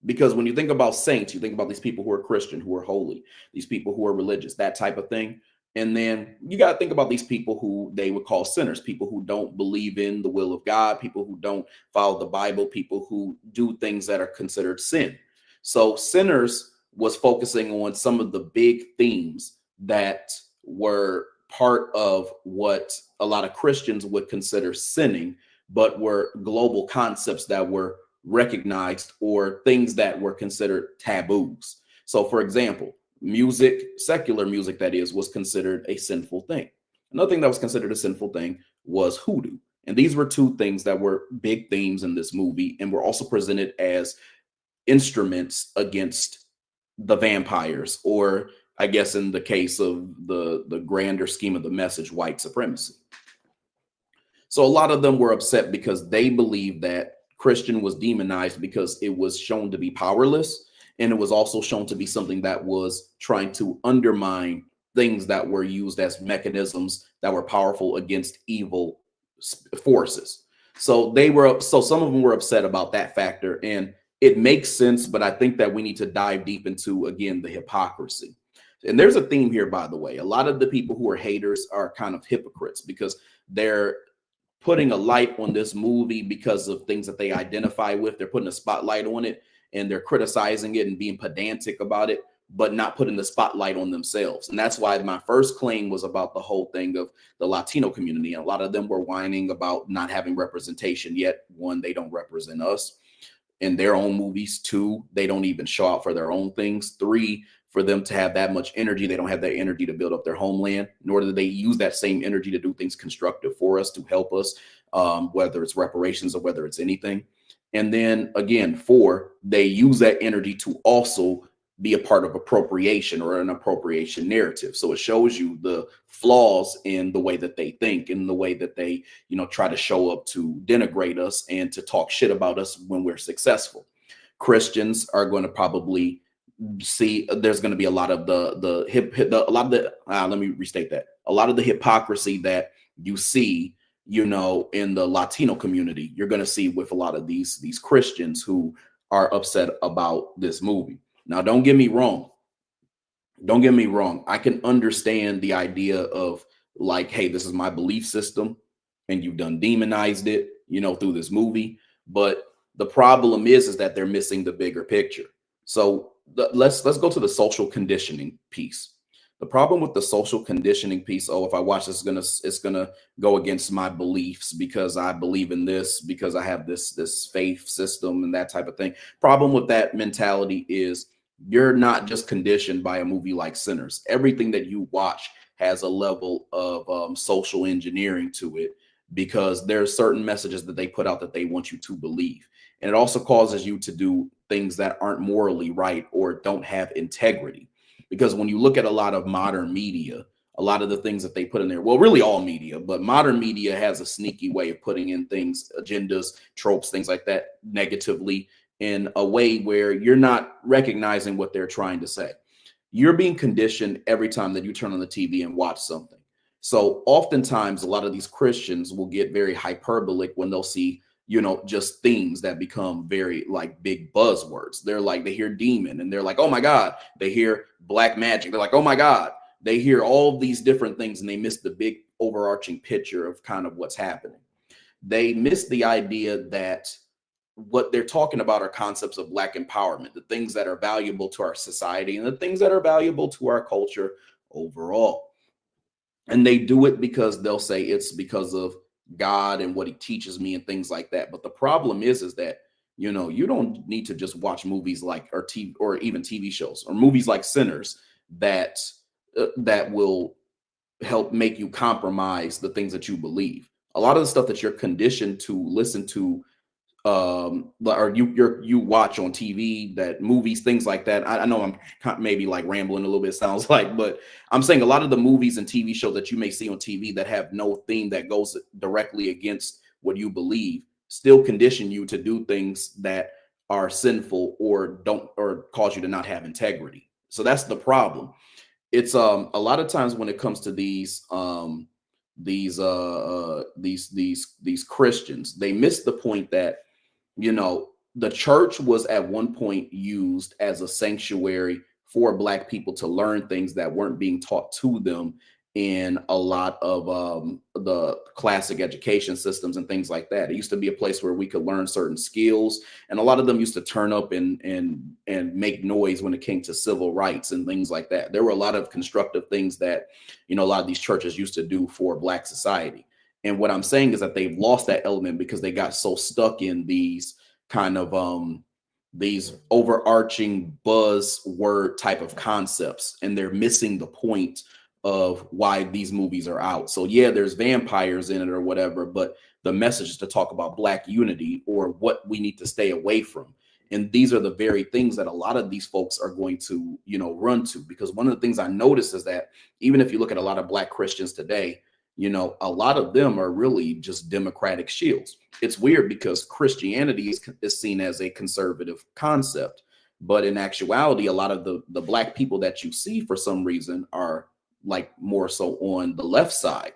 Because when you think about saints, you think about these people who are Christian, who are holy, these people who are religious, that type of thing. And then you got to think about these people who they would call sinners, people who don't believe in the will of God, people who don't follow the Bible, people who do things that are considered sin. So Sinners was focusing on some of the big themes that were part of what a lot of Christians would consider sinning, but were global concepts that were recognized or things that were considered taboos. So, for example, music, secular music, that is, was considered a sinful thing. Another thing that was considered a sinful thing was hoodoo. And these were two things that were big themes in this movie and were also presented as instruments against the vampires, or I guess in the case of the grander scheme of the message, white supremacy. So a lot of them were upset because they believed that Christian was demonized because it was shown to be powerless, and it was also shown to be something that was trying to undermine things that were used as mechanisms that were powerful against evil forces. So some of them were upset about that factor, and it makes sense, but I think that we need to dive deep into, again, the hypocrisy. And there's a theme here, by the way. A lot of the people who are haters are kind of hypocrites because they're putting a light on this movie because of things that they identify with. They're putting a spotlight on it and they're criticizing it and being pedantic about it, but not putting the spotlight on themselves. And that's why my first claim was about the whole thing of the Latino community. And a lot of them were whining about not having representation, yet one, they don't represent us in their own movies. Two, they don't even show out for their own things. Three, for them to have that much energy, they don't have that energy to build up their homeland, nor do they use that same energy to do things constructive for us, to help us, whether it's reparations or whether it's anything. And then again, four, they use that energy to also be a part of appropriation or an appropriation narrative. So it shows you the flaws in the way that they think, in the way that they, try to show up to denigrate us and to talk shit about us when we're successful. Christians are going to probably see there's going to be a lot of let me restate that, a lot of the hypocrisy that you see in the Latino community, you're going to see with a lot of these Christians who are upset about this movie. Now, don't get me wrong, I can understand the idea of like, hey, this is my belief system and you've done demonized it through this movie, but the problem is that they're missing the bigger picture. So let's go to the social conditioning piece. The problem with the social conditioning piece, if I watch this, it's gonna go against my beliefs because I believe in this, because I have this faith system and that type of thing. Problem with that mentality is you're not just conditioned by a movie like Sinners. Everything that you watch has a level of social engineering to it, because there are certain messages that they put out that they want you to believe. And it also causes you to do things that aren't morally right or don't have integrity. Because when you look at a lot of modern media, a lot of the things that they put in there, well, really all media, but modern media has a sneaky way of putting in things, agendas, tropes, things like that, negatively, in a way where you're not recognizing what they're trying to say. You're being conditioned every time that you turn on the TV and watch something. So oftentimes, a lot of these Christians will get very hyperbolic when they'll see just things that become very like big buzzwords. They're like, they hear demon and they're like, oh my God. They hear black magic. They're like, oh my God. They hear all these different things and they miss the big overarching picture of kind of what's happening. They miss the idea that what they're talking about are concepts of black empowerment, the things that are valuable to our society and the things that are valuable to our culture overall. And they do it because they'll say it's because of God and what he teaches me and things like that. But the problem is that, you don't need to just watch movies like, or TV, or even TV shows or movies like Sinners that will help make you compromise the things that you believe. A lot of the stuff that you're conditioned to listen to or you watch on TV, that movies, things like that. I know I'm maybe like rambling a little bit, sounds like, but I'm saying a lot of the movies and TV shows that you may see on TV that have no theme that goes directly against what you believe still condition you to do things that are sinful or don't, or cause you to not have integrity. So that's the problem. It's a lot of times when it comes to these Christians, they miss the point that, the church was at one point used as a sanctuary for Black people to learn things that weren't being taught to them in a lot of the classic education systems and things like that. It used to be a place where we could learn certain skills, and a lot of them used to turn up and make noise when it came to civil rights and things like that. There were a lot of constructive things that, a lot of these churches used to do for Black society. And what I'm saying is that they've lost that element because they got so stuck in these kind of these overarching buzzword type of concepts, and they're missing the point of why these movies are out. So yeah, there's vampires in it or whatever, but the message is to talk about Black unity or what we need to stay away from. And these are the very things that a lot of these folks are going to, run to. Because one of the things I noticed is that even if you look at a lot of Black Christians today, a lot of them are really just democratic shields. It's weird because Christianity is seen as a conservative concept, but in actuality, a lot of the Black people that you see for some reason are like more so on the left side.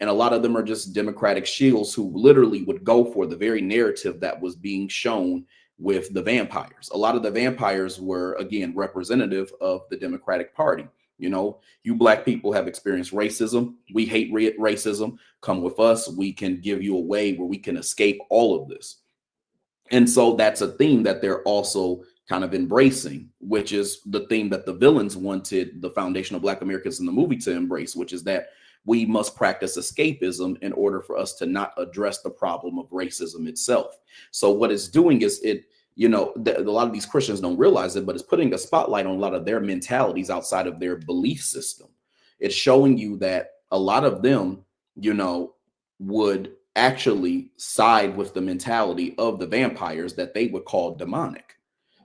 And a lot of them are just democratic shields who literally would go for the very narrative that was being shown with the vampires. A lot of the vampires were, again, representative of the Democratic Party. You Black people have experienced racism. We hate racism. Come with us. We can give you a way where we can escape all of this. And so that's a theme that they're also kind of embracing, which is the theme that the villains wanted the foundational Black Americans in the movie to embrace, which is that we must practice escapism in order for us to not address the problem of racism itself. So what it's doing is a lot of these Christians don't realize it, but it's putting a spotlight on a lot of their mentalities outside of their belief system. It's showing you that a lot of them, would actually side with the mentality of the vampires that they would call demonic.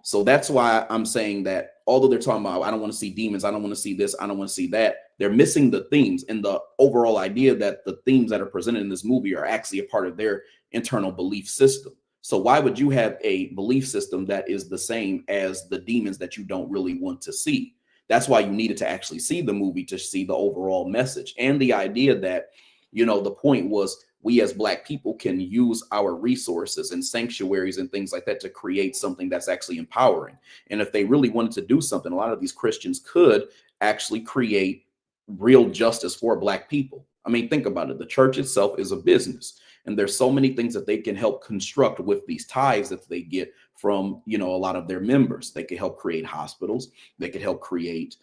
So that's why I'm saying that although they're talking about, I don't want to see demons, I don't want to see this, I don't want to see that, they're missing the themes and the overall idea that the themes that are presented in this movie are actually a part of their internal belief system. So why would you have a belief system that is the same as the demons that you don't really want to see? That's why you needed to actually see the movie to see the overall message and the idea that, the point was we as Black people can use our resources and sanctuaries and things like that to create something that's actually empowering. And if they really wanted to do something, a lot of these Christians could actually create real justice for Black people. I mean, think about it. The church itself is a business, and there's so many things that they can help construct with these tithes that they get from, a lot of their members. They could help create hospitals. They could help create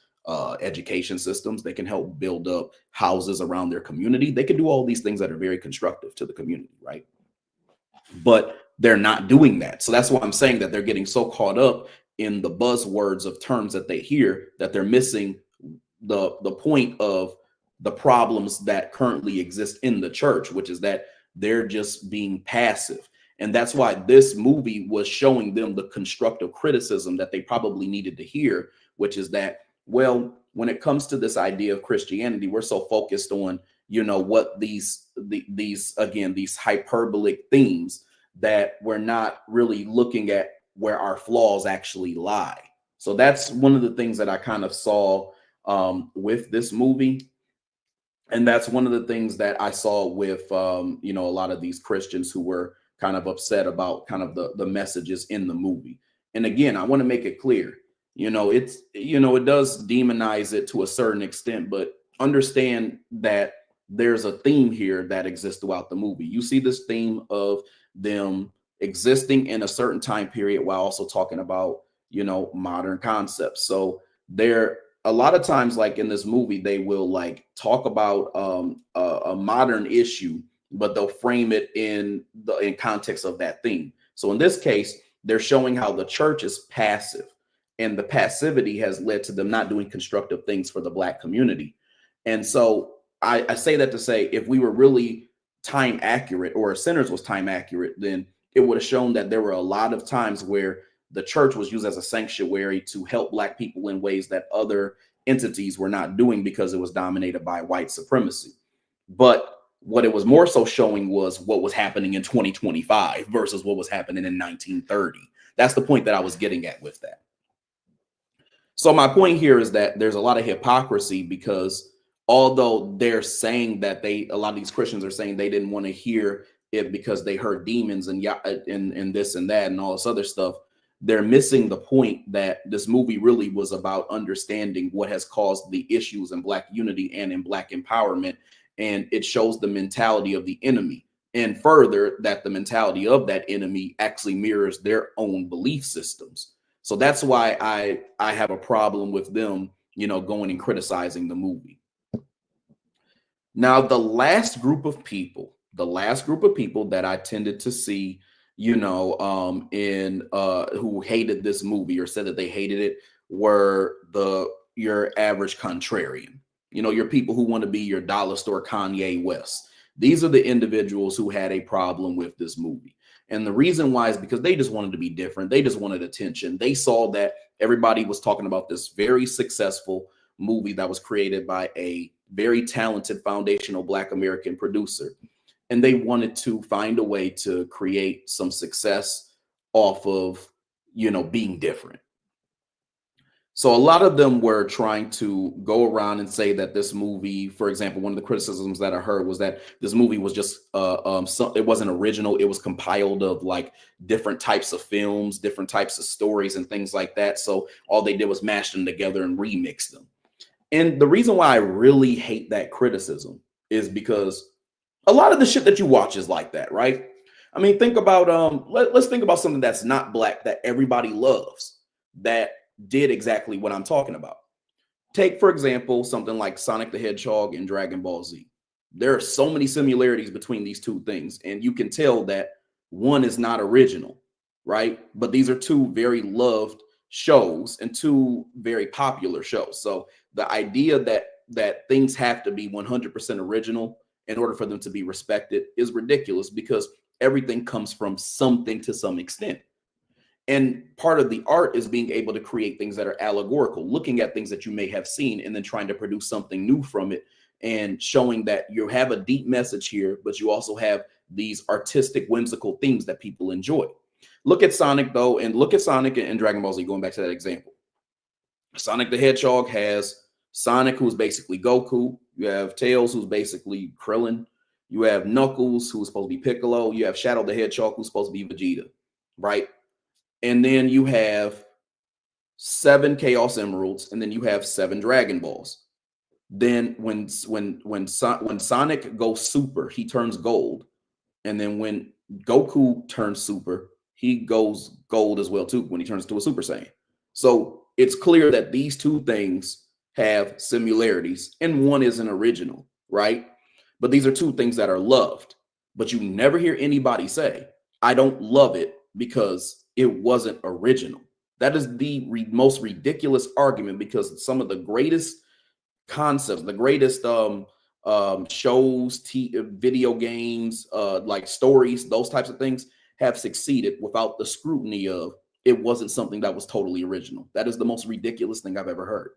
education systems. They can help build up houses around their community. They can do all these things that are very constructive to the community, right? But they're not doing that. So that's why I'm saying that they're getting so caught up in the buzzwords of terms that they hear that they're missing the point of the problems that currently exist in the church, which is that they're just being passive. And that's why this movie was showing them the constructive criticism that they probably needed to hear, which is that, well, when it comes to this idea of Christianity, we're so focused on, what these hyperbolic themes that we're not really looking at where our flaws actually lie. So that's one of the things that I kind of saw with this movie. And that's one of the things that I saw with, a lot of these Christians who were kind of upset about kind of the messages in the movie. And again, I want to make it clear, it does demonize it to a certain extent, but understand that there's a theme here that exists throughout the movie. You see this theme of them existing in a certain time period while also talking about, modern concepts. So there, a lot of times, like in this movie, they will like talk about a modern issue, but they'll frame it in context of that theme. So in this case, they're showing how the church is passive, and the passivity has led to them not doing constructive things for the Black community. And so I say that to say, if we were really time accurate, or Sinners was time accurate, then it would have shown that there were a lot of times where the church was used as a sanctuary to help Black people in ways that other entities were not doing because it was dominated by white supremacy. But what it was more so showing was what was happening in 2025 versus what was happening in 1930. That's the point that I was getting at with that. So my point here is that there's a lot of hypocrisy, because although they're saying that a lot of these Christians are saying they didn't want to hear it because they heard demons and this and that and all this other stuff, they're missing the point that this movie really was about understanding what has caused the issues in Black unity and in Black empowerment. And it shows the mentality of the enemy, and further that the mentality of that enemy actually mirrors their own belief systems. So that's why I have a problem with them, going and criticizing the movie. Now, the last group of people that I tended to see, who hated this movie or said that they hated it, were your average contrarian. Your people who want to be your dollar store Kanye West. These are the individuals who had a problem with this movie. And the reason why is because they just wanted to be different. They just wanted attention. They saw that everybody was talking about this very successful movie that was created by a very talented foundational Black American producer. And they wanted to find a way to create some success off of, being different. So a lot of them were trying to go around and say that this movie, for example, one of the criticisms that I heard was that this movie was just it wasn't original. It was compiled of like different types of films, different types of stories and things like that. So all they did was mash them together and remix them. And the reason why I really hate that criticism is because a lot of the shit that you watch is like that, right? I mean, think about let's think about something that's not Black that everybody loves, that did exactly what I'm talking about. Take, for example, something like Sonic the Hedgehog and Dragon Ball Z. There are so many similarities between these two things, and you can tell that one is not original, right? But these are two very loved shows and two very popular shows. So the idea that things have to be 100% original in order for them to be respected is ridiculous, because everything comes from something to some extent. And part of the art is being able to create things that are allegorical, looking at things that you may have seen and then trying to produce something new from it, and showing that you have a deep message here, but you also have these artistic, whimsical themes that people enjoy. Look at Sonic, though, and look at Sonic and Dragon Ball Z, going back to that example. Sonic the Hedgehog has Sonic, who's basically Goku. You have Tails, who's basically Krillin. You have Knuckles, who's supposed to be Piccolo. You have Shadow the Hedgehog, who's supposed to be Vegeta, right? And then you have 7 Chaos Emeralds, and then you have 7 Dragon Balls. Then when Sonic goes super, he turns gold. And then when Goku turns super, he goes gold as well too, when he turns to a Super Saiyan. So it's clear that these two things have similarities, and one isn't original, right? But these are two things that are loved. But you never hear anybody say, I don't love it because it wasn't original. That is the most ridiculous argument, because some of the greatest concepts, the greatest shows, video games, like stories, those types of things have succeeded without the scrutiny of it wasn't something that was totally original. That is the most ridiculous thing I've ever heard.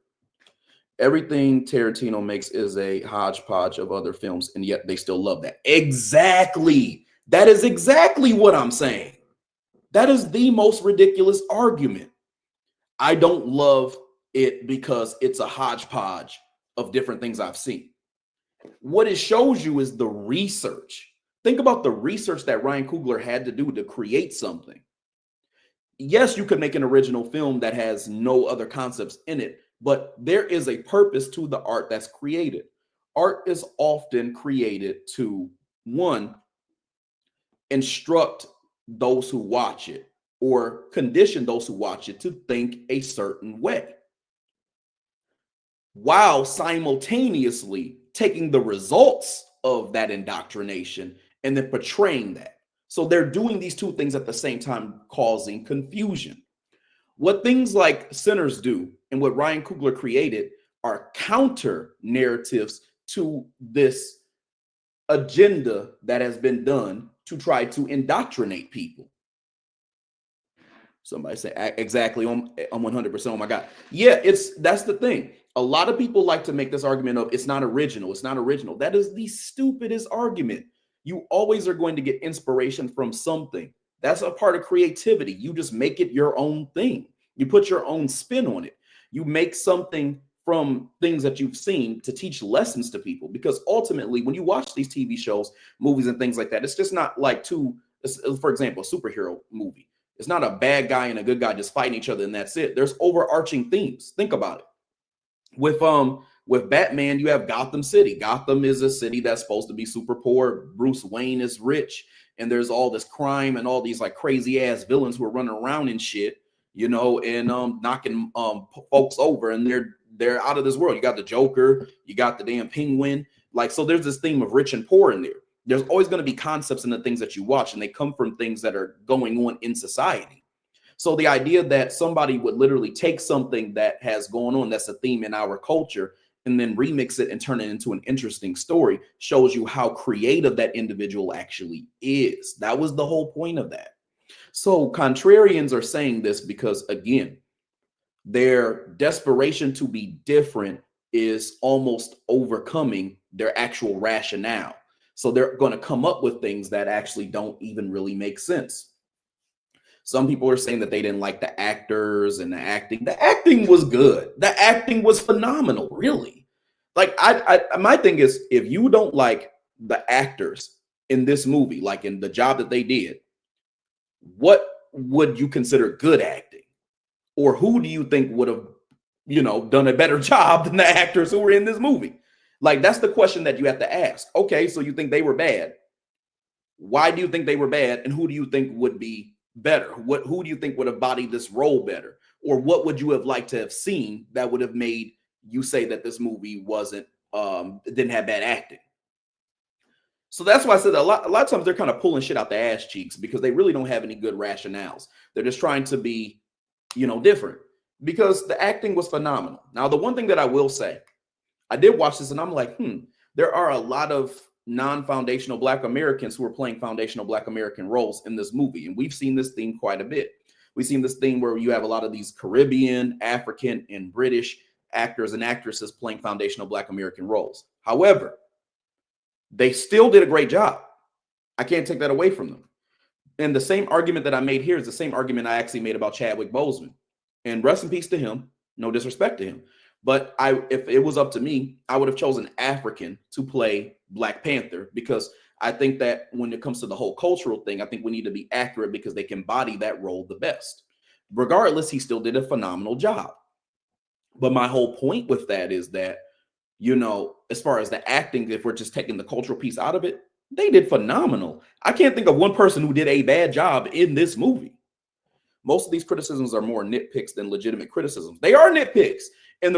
Everything Tarantino makes is a hodgepodge of other films, and yet they still love that. Exactly. That is exactly what I'm saying. That is the most ridiculous argument. I don't love it because it's a hodgepodge of different things I've seen. What it shows you is the research. Think about the research that Ryan Coogler had to do to create something. Yes, you could make an original film that has no other concepts in it, but there is a purpose to the art that's created. Art is often created to, one, instruct those who watch it, or condition those who watch it to think a certain way, while simultaneously taking the results of that indoctrination and then portraying that. So they're doing these two things at the same time, causing confusion. What things like Sinners do, and what Ryan Coogler created, are counter narratives to this agenda that has been done to try to indoctrinate people. Somebody say exactly on 100%. Oh my God. Yeah, that's the thing. A lot of people like to make this argument of it's not original. It's not original. That is the stupidest argument. You always are going to get inspiration from something. That's a part of creativity. You just make it your own thing. You put your own spin on it. You make something from things that you've seen to teach lessons to people. Because ultimately, when you watch these TV shows, movies, and things like that, it's just not like for example, a superhero movie. It's not a bad guy and a good guy just fighting each other and that's it. There's overarching themes. Think about it. With Batman, you have Gotham City. Gotham is a city that's supposed to be super poor. Bruce Wayne is rich, and there's all this crime and all these like crazy ass villains who are running around and shit, and knocking folks over, and they're out of this world. You got the Joker, you got the damn Penguin. Like, so there's this theme of rich and poor in there. There's always going to be concepts in the things that you watch, and they come from things that are going on in society. So the idea that somebody would literally take something that has gone on, that's a theme in our culture, and then remix it and turn it into an interesting story shows you how creative that individual actually is. That was the whole point of that. So contrarians are saying this because, again, their desperation to be different is almost overcoming their actual rationale. So they're going to come up with things that actually don't even really make sense. Some people are saying that they didn't like the actors and the acting. The acting was good. The acting was phenomenal, really. Like, my thing is, if you don't like the actors in this movie, like in the job that they did, what would you consider good acting? Or who do you think would have, done a better job than the actors who were in this movie? Like, that's the question that you have to ask. Okay, so you think they were bad. Why do you think they were bad? And who do you think would be better? Who do you think would have bodied this role better? Or what would you have liked to have seen that would have made you say that this movie didn't have bad acting? So that's why I said a lot of times they're kind of pulling shit out the ass cheeks because they really don't have any good rationales. They're just trying to be, different, because the acting was phenomenal. Now, the one thing that I will say, I did watch this and I'm like, there are a lot of non-foundational Black Americans who are playing foundational Black American roles in this movie. And we've seen this theme quite a bit. We've seen this theme where you have a lot of these Caribbean, African, and British actors and actresses playing foundational Black American roles. However, they still did a great job. I can't take that away from them. And the same argument that I made here is the same argument I actually made about Chadwick Boseman. And rest in peace to him. No disrespect to him. But if it was up to me, I would have chosen African to play Black Panther, because I think that when it comes to the whole cultural thing, I think we need to be accurate because they can embody that role the best. Regardless, he still did a phenomenal job. But my whole point with that is that, as far as the acting, if we're just taking the cultural piece out of it, they did phenomenal. I can't think of one person who did a bad job in this movie. Most of these criticisms are more nitpicks than legitimate criticisms. They are nitpicks. And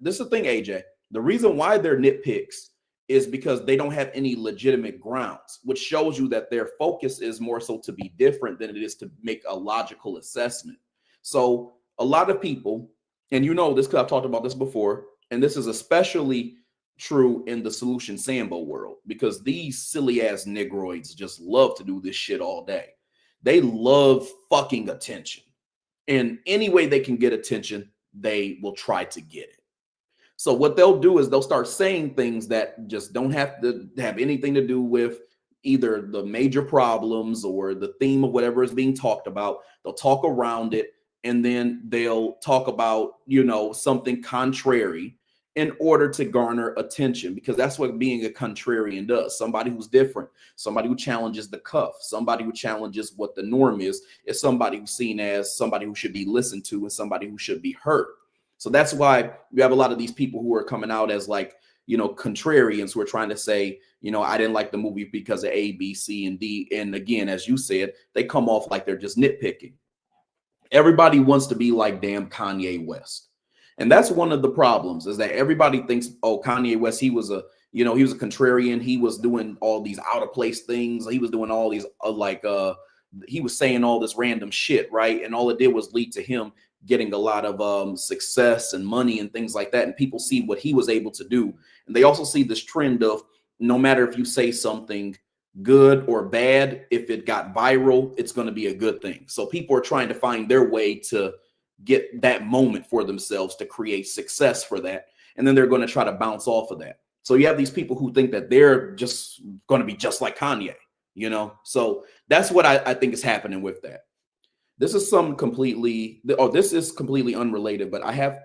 this is the thing, AJ. The reason why they're nitpicks is because they don't have any legitimate grounds, which shows you that their focus is more so to be different than it is to make a logical assessment. So a lot of people, and this because I've talked about this before, and this is especially true in the Solution Sambo world, because these silly ass Negroids just love to do this shit all day. They love fucking attention. And any way they can get attention, they will try to get it. So what they'll do is they'll start saying things that just don't have to have anything to do with either the major problems or the theme of whatever is being talked about. They'll talk around it, and then they'll talk about, something contrary in order to garner attention, because that's what being a contrarian does. Somebody who's different, somebody who challenges the cuff, somebody who challenges what the norm is somebody who's seen as somebody who should be listened to and somebody who should be heard. So that's why you have a lot of these people who are coming out as like, contrarians who are trying to say, I didn't like the movie because of A, B, C, and D. And again, as you said, they come off like they're just nitpicking. Everybody wants to be like damn Kanye West. And that's one of the problems, is that everybody thinks, oh, Kanye West, he was a contrarian. He was doing all these out of place things. He was doing all these he was saying all this random shit, right? And all it did was lead to him getting a lot of success and money and things like that. And people see what he was able to do. And they also see this trend of, no matter if you say something good or bad. If it got viral, it's going to be a good thing. So people are trying to find their way to get that moment for themselves, to create success for that. And then they're going to try to bounce off of that. So you have these people who think that they're just going to be just like Kanye, you know? So that's what I think is happening with that. This is this is completely unrelated, but I have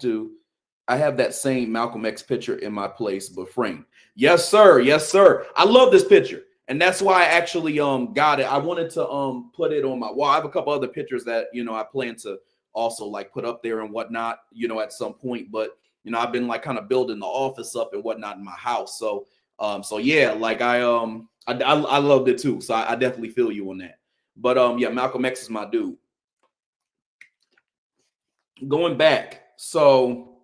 that same Malcolm X picture in my place, but framed. Yes, sir. Yes, sir. I love this picture. And that's why I actually got it. I wanted to put it on my wall. I have a couple other pictures that, you know, I plan to also like put up there and whatnot, you know, at some point. But, you know, I've been like kind of building the office up and whatnot in my house. So yeah, like I loved it too. So I definitely feel you on that. But yeah, Malcolm X is my dude. Going back, so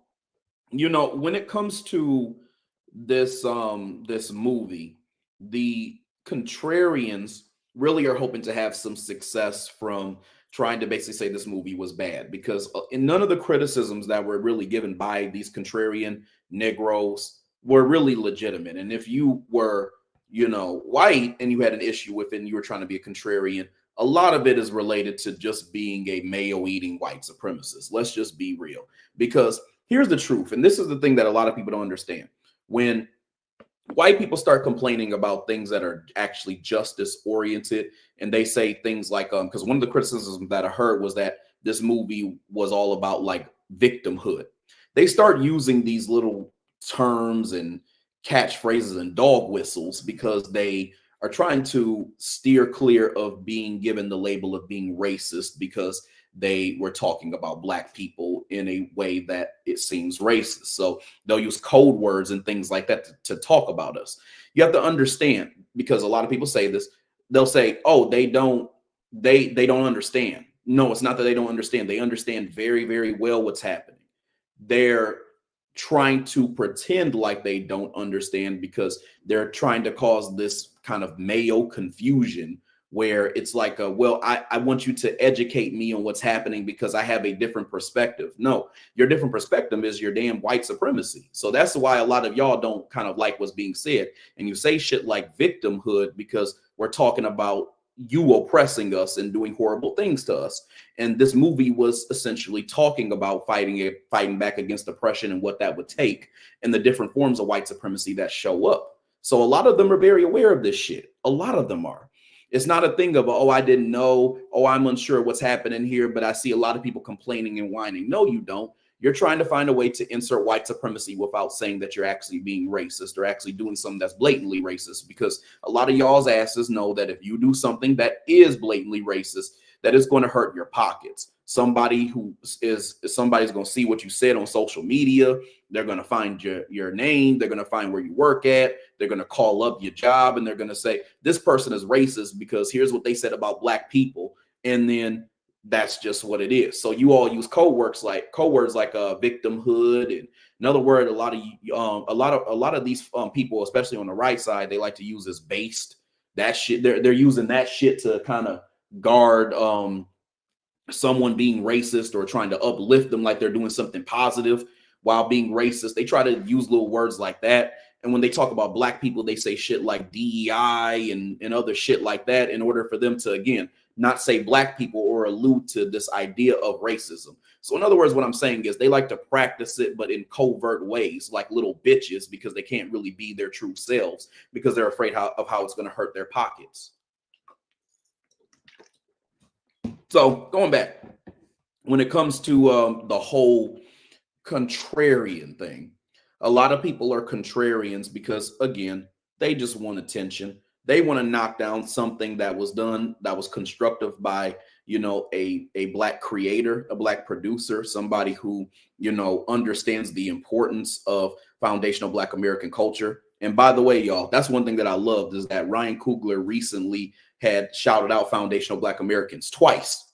you know, when it comes to this movie, the contrarians really are hoping to have some success from trying to basically say this movie was bad, because in none of the criticisms that were really given by these contrarian Negroes were really legitimate. And if you were, you know, white and you had an issue with it and you were trying to be a contrarian, a lot of it is related to just being a mayo eating white supremacist. Let's just be real, because here's the truth. And this is the thing that a lot of people don't understand. When white people start complaining about things that are actually justice oriented, and they say things like, because one of the criticisms that I heard was that this movie was all about like victimhood. They start using these little terms and catchphrases and dog whistles because they are trying to steer clear of being given the label of being racist, because they were talking about black people in a way that it seems racist. So they'll use code words and things like that to talk about us. You have to understand, because a lot of people say this, they'll say, oh, they don't understand. No, it's not that they don't understand. They understand very, very well what's happening. They're trying to pretend like they don't understand because they're trying to cause this kind of Mayo confusion, where it's like, well, I want you to educate me on what's happening because I have a different perspective. No, your different perspective is your damn white supremacy. So that's why a lot of y'all don't kind of like what's being said. And you say shit like victimhood because we're talking about you oppressing us and doing horrible things to us. And this movie was essentially talking about fighting back against oppression and what that would take, and the different forms of white supremacy that show up. So a lot of them are very aware of this shit. A lot of them are. It's not a thing of, oh, I didn't know, oh, I'm unsure what's happening here, but I see a lot of people complaining and whining. No, you don't. You're trying to find a way to insert white supremacy without saying that you're actually being racist or actually doing something that's blatantly racist, because a lot of y'all's asses know that if you do something that is blatantly racist, that is going to hurt your pockets. Somebody's going to see what you said on social media. They're going to find your name. They're going to find where you work at. They're going to call up your job, and they're going to say, this person is racist because here's what they said about black people. And then that's just what it is. So you all use code words like victimhood, and another word a lot of these people, especially on the right side, they like to use is based. That shit, they're using that shit to kind of guard someone being racist or trying to uplift them like they're doing something positive while being racist. They try to use little words like that. And when they talk about black people, they say shit like DEI and other shit like that in order for them to, again, not say black people or allude to this idea of racism. So in other words, what I'm saying is they like to practice it, but in covert ways, like little bitches, because they can't really be their true selves because they're afraid of how it's going to hurt their pockets. So going back, when it comes to the whole contrarian thing, a lot of people are contrarians because, again, they just want attention. They want to knock down something that was done, that was constructive by, you know, a black creator, a black producer, somebody who, you know, understands the importance of foundational black American culture. And by the way, y'all, that's one thing that I loved, is that Ryan Coogler recently had shouted out foundational black Americans twice,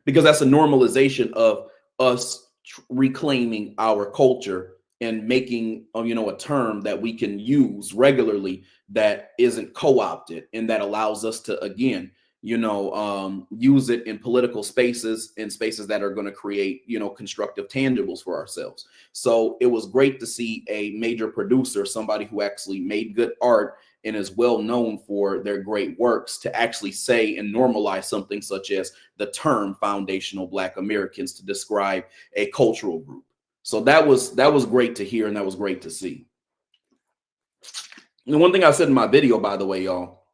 because that's a normalization of us reclaiming our culture and making a term that we can use regularly that isn't co-opted, and that allows us to, again, use it in political spaces, in spaces that are going to create, constructive tangibles for ourselves. So it was great to see a major producer, somebody who actually made good art and is well known for their great works to actually say and normalize something such as the term foundational Black Americans to describe a cultural group. So that was great to hear, and that was great to see. And one thing I said in my video, by the way, y'all,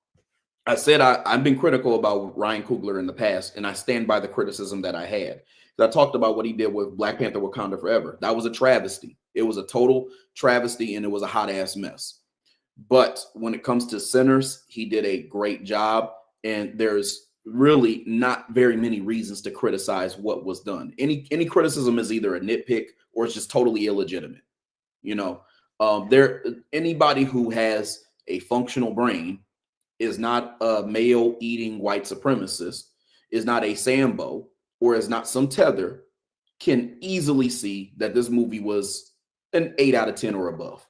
I said I've been critical about Ryan Coogler in the past, and I stand by the criticism that I had. I talked about what he did with Black Panther Wakanda Forever. That was a travesty. It was a total travesty, and it was a hot ass mess. But when it comes to Sinners, he did a great job, and there's really not very many reasons to criticize what was done. Any criticism is either a nitpick or it's just totally illegitimate. You know, anybody who has a functional brain is not a male eating white supremacist, is not a Sambo, or is not some tether, can easily see that this movie was an 8 out of 10 or above.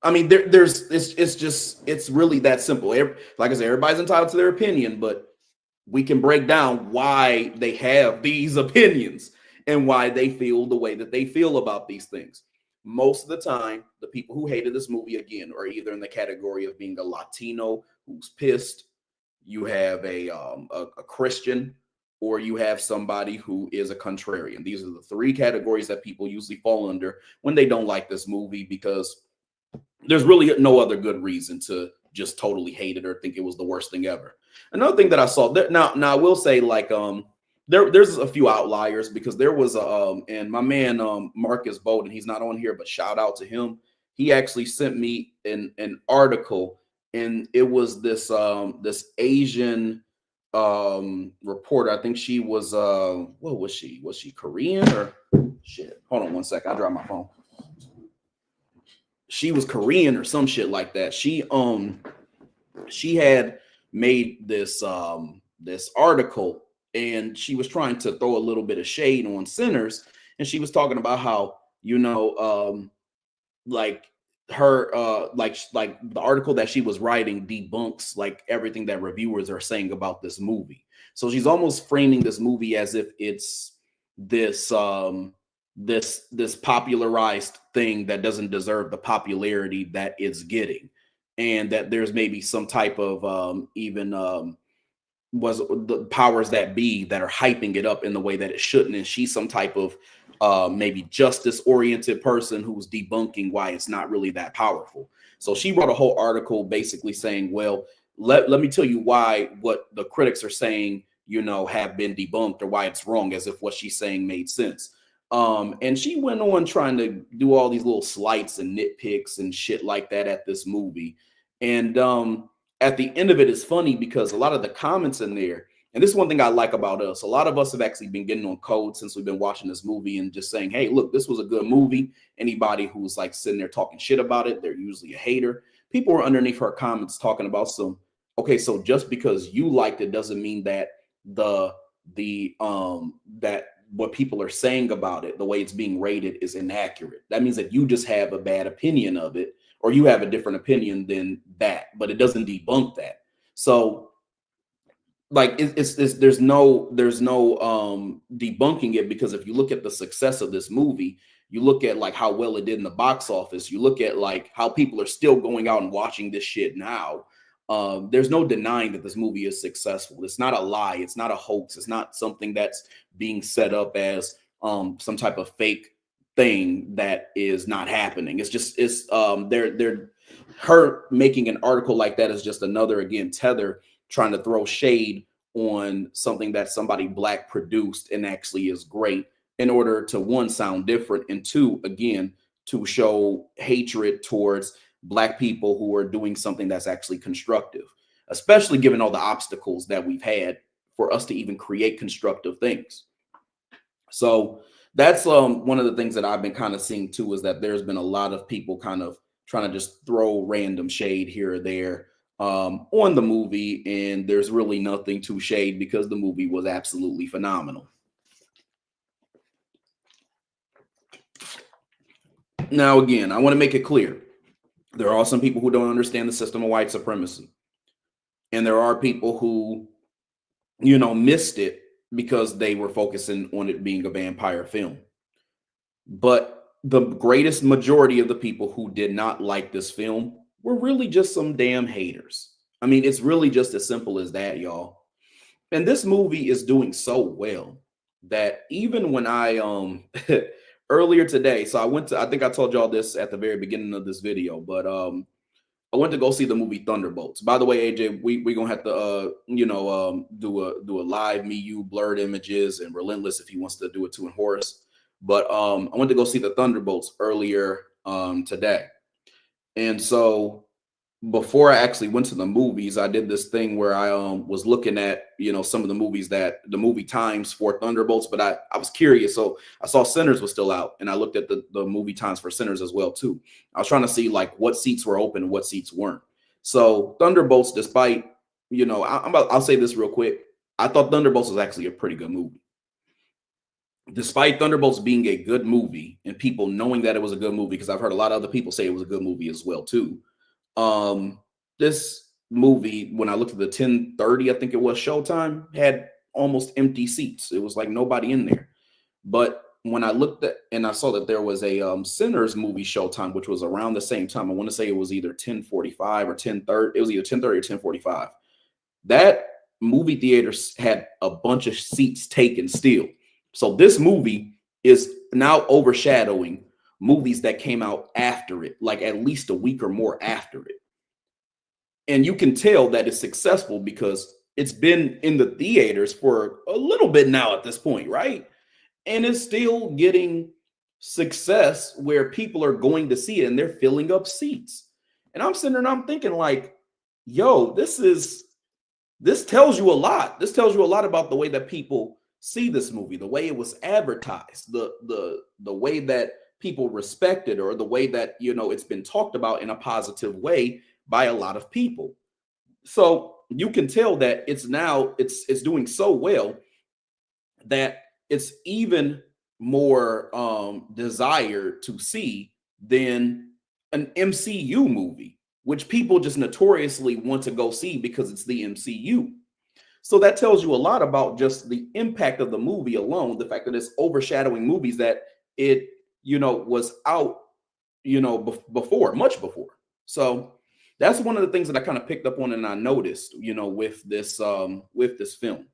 I mean, it's really that simple. Like I said, everybody's entitled to their opinion, but we can break down why they have these opinions and why they feel the way that they feel about these things. Most of the time, the people who hated this movie, again, are either in the category of being a Latino who's pissed, you have a Christian, or you have somebody who is a contrarian. These are the three categories that people usually fall under when they don't like this movie, because there's really no other good reason to just totally hate it or think it was the worst thing ever. Another thing that I saw there, now I will say, like, there's a few outliers, because there was and my man Marcus Bowden, he's not on here, but shout out to him. He actually sent me an article, and it was this this Asian reporter. I think she was what was she? Was she Korean or shit? Hold on one second. I dropped my phone. She was Korean or some shit like that. She had made this this article, and she was trying to throw a little bit of shade on Sinners, and she was talking about how, you know, like her like the article that she was writing debunks like everything that reviewers are saying about this movie. So she's almost framing this movie as if it's this this popularized thing that doesn't deserve the popularity that it's getting, and that there's maybe some type of even was the powers that be that are hyping it up in the way that it shouldn't, and she's some type of maybe justice oriented person who's debunking why it's not really that powerful. So she wrote a whole article basically saying, well, let me tell you why what the critics are saying, you know, have been debunked, or why it's wrong, as if what she's saying made sense. And she went on trying to do all these little slights and nitpicks and shit like that at this movie. And at the end of it, it's funny because a lot of the comments in there, and this is one thing I like about us, a lot of us have actually been getting on code since we've been watching this movie and just saying, hey, look, this was a good movie. Anybody who's like sitting there talking shit about it, they're usually a hater. People were underneath her comments talking about some, okay, so just because you liked it doesn't mean that that what people are saying about it, the way it's being rated, is inaccurate. That means that you just have a bad opinion of it, or you have a different opinion than that, but it doesn't debunk that. So like there's no debunking it, because if you look at the success of this movie, you look at like how well it did in the box office, you look at like how people are still going out and watching this shit now. There's no denying that this movie is successful. It's not a lie. It's not a hoax. It's not something that's being set up as some type of fake thing that is not happening. It's just they're her making an article like that is just another, again, tether trying to throw shade on something that somebody Black produced and actually is great, in order to, one, sound different, and two, again, to show hatred towards Black people who are doing something that's actually constructive, especially given all the obstacles that we've had for us to even create constructive things. So that's one of the things that I've been kind of seeing too, is that there's been a lot of people kind of trying to just throw random shade here or there on the movie, and there's really nothing to shade because the movie was absolutely phenomenal. Now, again, I want to make it clear. There are some people who don't understand the system of white supremacy. And there are people who, you know, missed it because they were focusing on it being a vampire film. But the greatest majority of the people who did not like this film we're really just some damn haters. I mean, it's really just as simple as that, y'all. And this movie is doing so well that even when I earlier today, so I think I told y'all this at the very beginning of this video, but I went to go see the movie Thunderbolts. By the way, AJ, we gonna have to do a live me, you, blurred images, and relentless if he wants to do it too, in Horace. But I went to go see the Thunderbolts earlier today. And so before I actually went to the movies, I did this thing where I was looking at, some of the movies that the movie times for Thunderbolts, but I was curious. So I saw Sinners was still out, and I looked at the movie times for Sinners as well too. I was trying to see like what seats were open and what seats weren't. So Thunderbolts, despite, I'll say this real quick. I thought Thunderbolts was actually a pretty good movie. Despite Thunderbolts being a good movie and people knowing that it was a good movie, because I've heard a lot of other people say it was a good movie as well too. This movie, when I looked at the 10:30, I think it was showtime, had almost empty seats. It was like nobody in there. But when I looked at and I saw that there was a Sinners movie showtime, which was around the same time. I want to say it was either 10:45 or 10:30. It was either 10:30 or 10:45. That movie theater had a bunch of seats taken still. So this movie is now overshadowing movies that came out after it, like at least a week or more after it. And you can tell that it's successful because it's been in the theaters for a little bit now at this point, right? And it's still getting success where people are going to see it and they're filling up seats. And I'm sitting there and I'm thinking like, yo, this tells you a lot. This tells you a lot about the way that people see this movie, the way it was advertised, the way that people respect it, or the way that it's been talked about in a positive way by a lot of people. So you can tell that it's doing so well that it's even more desired to see than an MCU movie, which people just notoriously want to go see because it's the MCU. So that tells you a lot about just the impact of the movie alone, the fact that it's overshadowing movies that it was out before, much before. So that's one of the things that I kind of picked up on and I noticed with this film.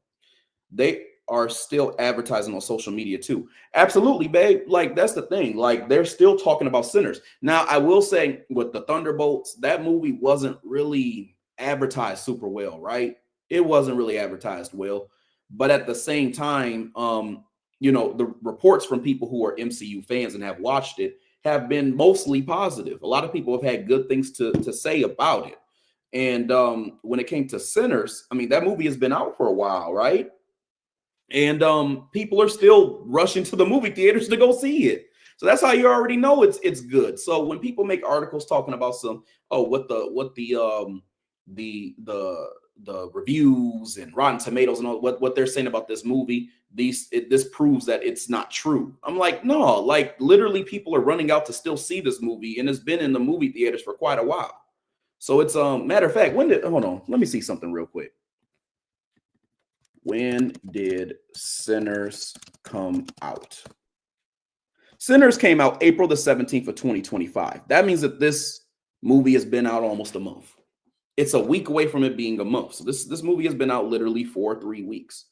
They are still advertising on social media too. Absolutely, babe. Like that's the thing. Like they're still talking about Sinners. Now I will say with the Thunderbolts, that movie wasn't really advertised super well, right? It wasn't really advertised well, but at the same time, the reports from people who are MCU fans and have watched it have been mostly positive. A lot of people have had good things to say about it. And when it came to Sinners, I mean, that movie has been out for a while, right? And people are still rushing to the movie theaters to go see it. So that's how you already know it's good. So when people make articles talking about what the reviews and Rotten Tomatoes and all what they're saying about this movie, this proves that it's not true. I'm like, no, like literally people are running out to still see this movie, and it's been in the movie theaters for quite a while. So it's matter of fact, hold on, let me see something real quick. When did Sinners come out? Sinners came out April the 17th of 2025. That means that this movie has been out almost a month. It's a week away from it being a month. So this movie has been out literally for 3 weeks.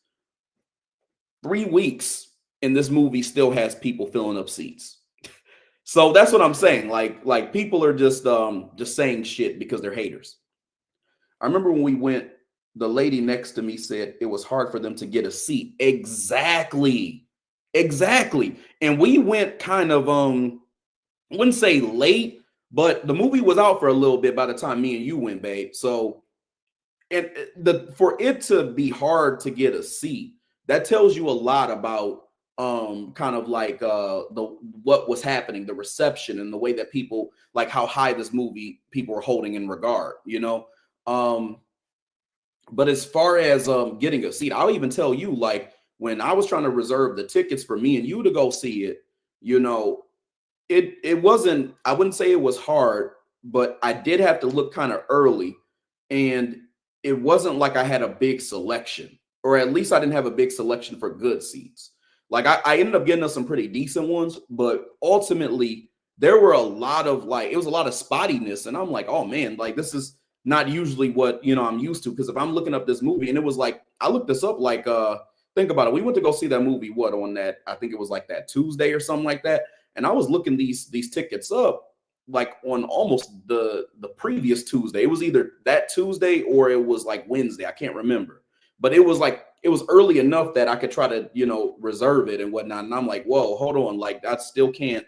3 weeks, and this movie still has people filling up seats. So that's what I'm saying. Like people are just saying shit because they're haters. I remember when we went, the lady next to me said it was hard for them to get a seat. Exactly. And we went kind of I wouldn't say late, but the movie was out for a little bit by the time me and you went, babe. So, and for it to be hard to get a seat, that tells you a lot about kind of like what was happening, the reception, and the way that people, like how high this movie people were holding in regard, but as far as getting a seat, I'll even tell you, like when I was trying to reserve the tickets for me and you to go see it, it wasn't, I wouldn't say it was hard, but I did have to look kind of early, and it wasn't like I had a big selection, or at least I didn't have a big selection for good seats. Like I ended up getting us some pretty decent ones, but ultimately there were a lot of like, it was a lot of spottiness. And I'm like, oh man, like this is not usually what, I'm used to. Because if I'm looking up this movie and it was like, I looked this up, like, think about it. We went to go see that movie, what, on that, I think it was like that Tuesday or something like that. And I was looking these tickets up like on almost the previous Tuesday. It was either that Tuesday or it was like Wednesday. I can't remember. But it was like, it was early enough that I could try to, reserve it and whatnot. And I'm like, whoa, hold on. Like, I still can't,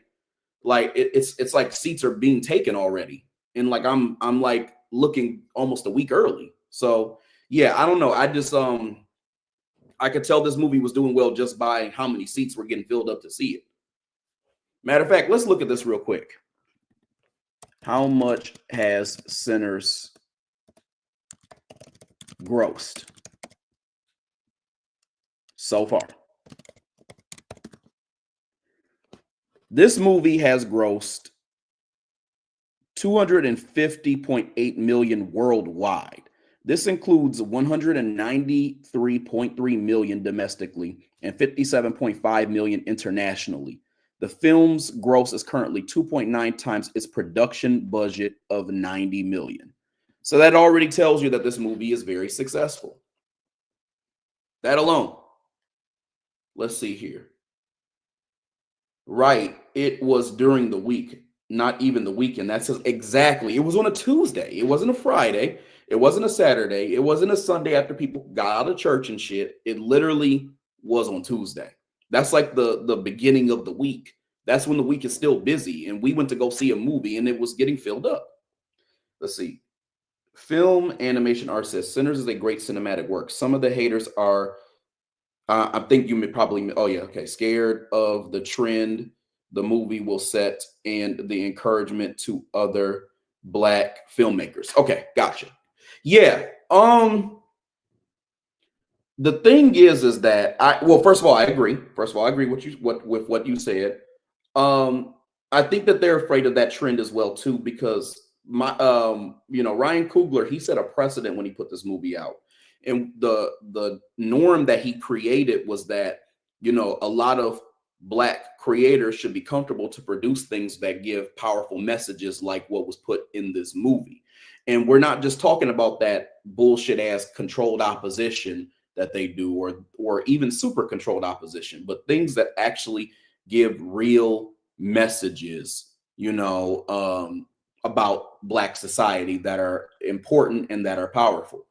like, it's like seats are being taken already. And like, I'm like looking almost a week early. So yeah, I don't know. I just, I could tell this movie was doing well just by how many seats were getting filled up to see it. Matter of fact, let's look at this real quick. How much has Sinners grossed so far? This movie has grossed 250.8 million worldwide. This includes 193.3 million domestically and 57.5 million internationally. The film's gross is currently 2.9 times its production budget of 90 million. So that already tells you that this movie is very successful. That alone. Let's see here. Right. It was during the week, not even the weekend. That says exactly. It was on a Tuesday. It wasn't a Friday. It wasn't a Saturday. It wasn't a Sunday after people got out of church and shit. It literally was on Tuesday. That's like the beginning of the week. That's when the week is still busy. And we went to go see a movie and it was getting filled up. Let's see. Film Animation Art says Sinners is a great cinematic work. Some of the haters are, I think you may probably, oh yeah, okay, scared of the trend the movie will set and the encouragement to other Black filmmakers. Okay, gotcha. Yeah. The thing is that first of all, I agree. First of all, I agree with what you said. I think that they're afraid of that trend as well too, because Ryan Coogler, he set a precedent when he put this movie out. And the norm that he created was that, a lot of Black creators should be comfortable to produce things that give powerful messages like what was put in this movie. And we're not just talking about that bullshit ass controlled opposition that they do, or even super controlled opposition, but things that actually give real messages, about Black society that are important and that are powerful.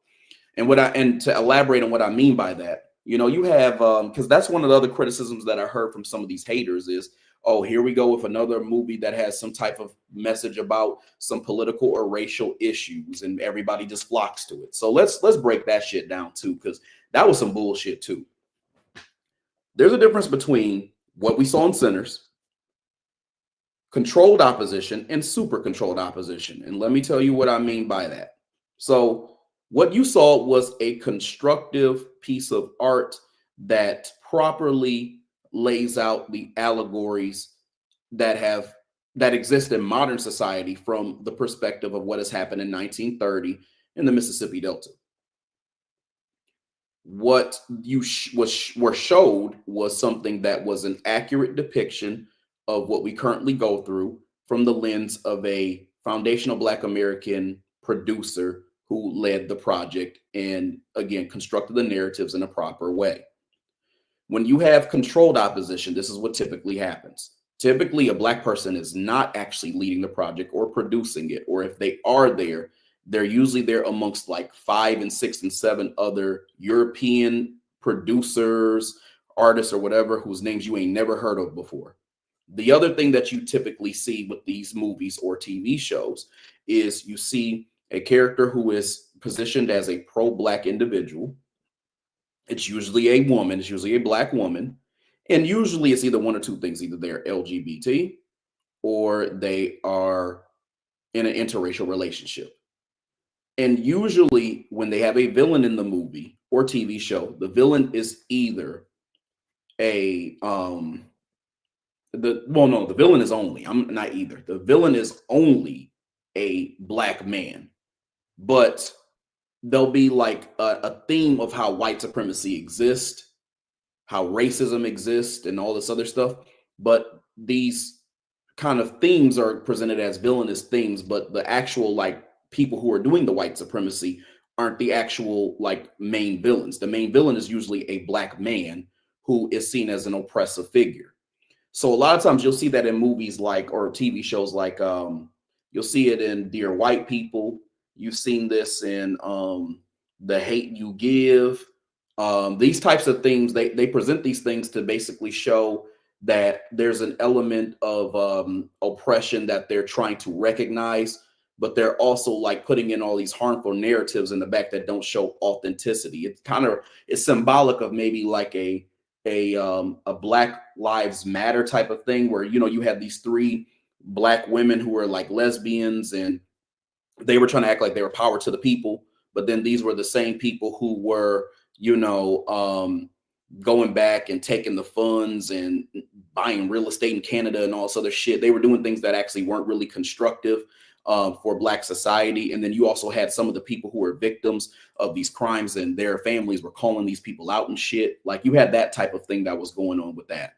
And to elaborate on what I mean by that, you have, because that's one of the other criticisms that I heard from some of these haters is, oh, here we go with another movie that has some type of message about some political or racial issues, and everybody just flocks to it. So let's break that shit down too, because that was some bullshit too. There's a difference between what we saw in Sinners, controlled opposition, and super controlled opposition. And let me tell you what I mean by that. So what you saw was a constructive piece of art that properly lays out the allegories that exist in modern society from the perspective of what has happened in 1930 in the Mississippi Delta. What you were showed was something that was an accurate depiction of what we currently go through from the lens of a foundational Black American producer who led the project and, again, constructed the narratives in a proper way. When you have controlled opposition, this is what typically happens. Typically, a Black person is not actually leading the project or producing it, or if they are there, they're usually there amongst like 5 and 6 and 7 other European producers, artists, or whatever, whose names you ain't never heard of before. The other thing that you typically see with these movies or TV shows is you see a character who is positioned as a pro-Black individual. It's usually a woman, it's usually a Black woman. And usually it's either one or two things. Either they're LGBT or they are in an interracial relationship. And usually when they have a villain in the movie or TV show, the villain is either the villain is only, I'm not either. The villain is only a Black man, but there'll be like a theme of how white supremacy exists, how racism exists, and all this other stuff. But these kind of themes are presented as villainous themes, but the actual like people who are doing the white supremacy aren't the actual like main villains. The main villain is usually a black man who is seen as an oppressive figure. So a lot of times you'll see that in movies like or TV shows like you'll see it in Dear White People. You've seen this in The Hate You Give. These types of things, they present these things to basically show that there's an element of oppression that they're trying to recognize, but they're also like putting in all these harmful narratives in the back that don't show authenticity. It's kind of it's symbolic of maybe like a Black Lives Matter type of thing where you have these three black women who are like lesbians and they were trying to act like they were power to the people, but then these were the same people who were going back and taking the funds and buying real estate in Canada and all this other shit. They were doing things that actually weren't really constructive for Black society. And then you also had some of the people who were victims of these crimes and their families were calling these people out and shit. Like you had that type of thing that was going on with that.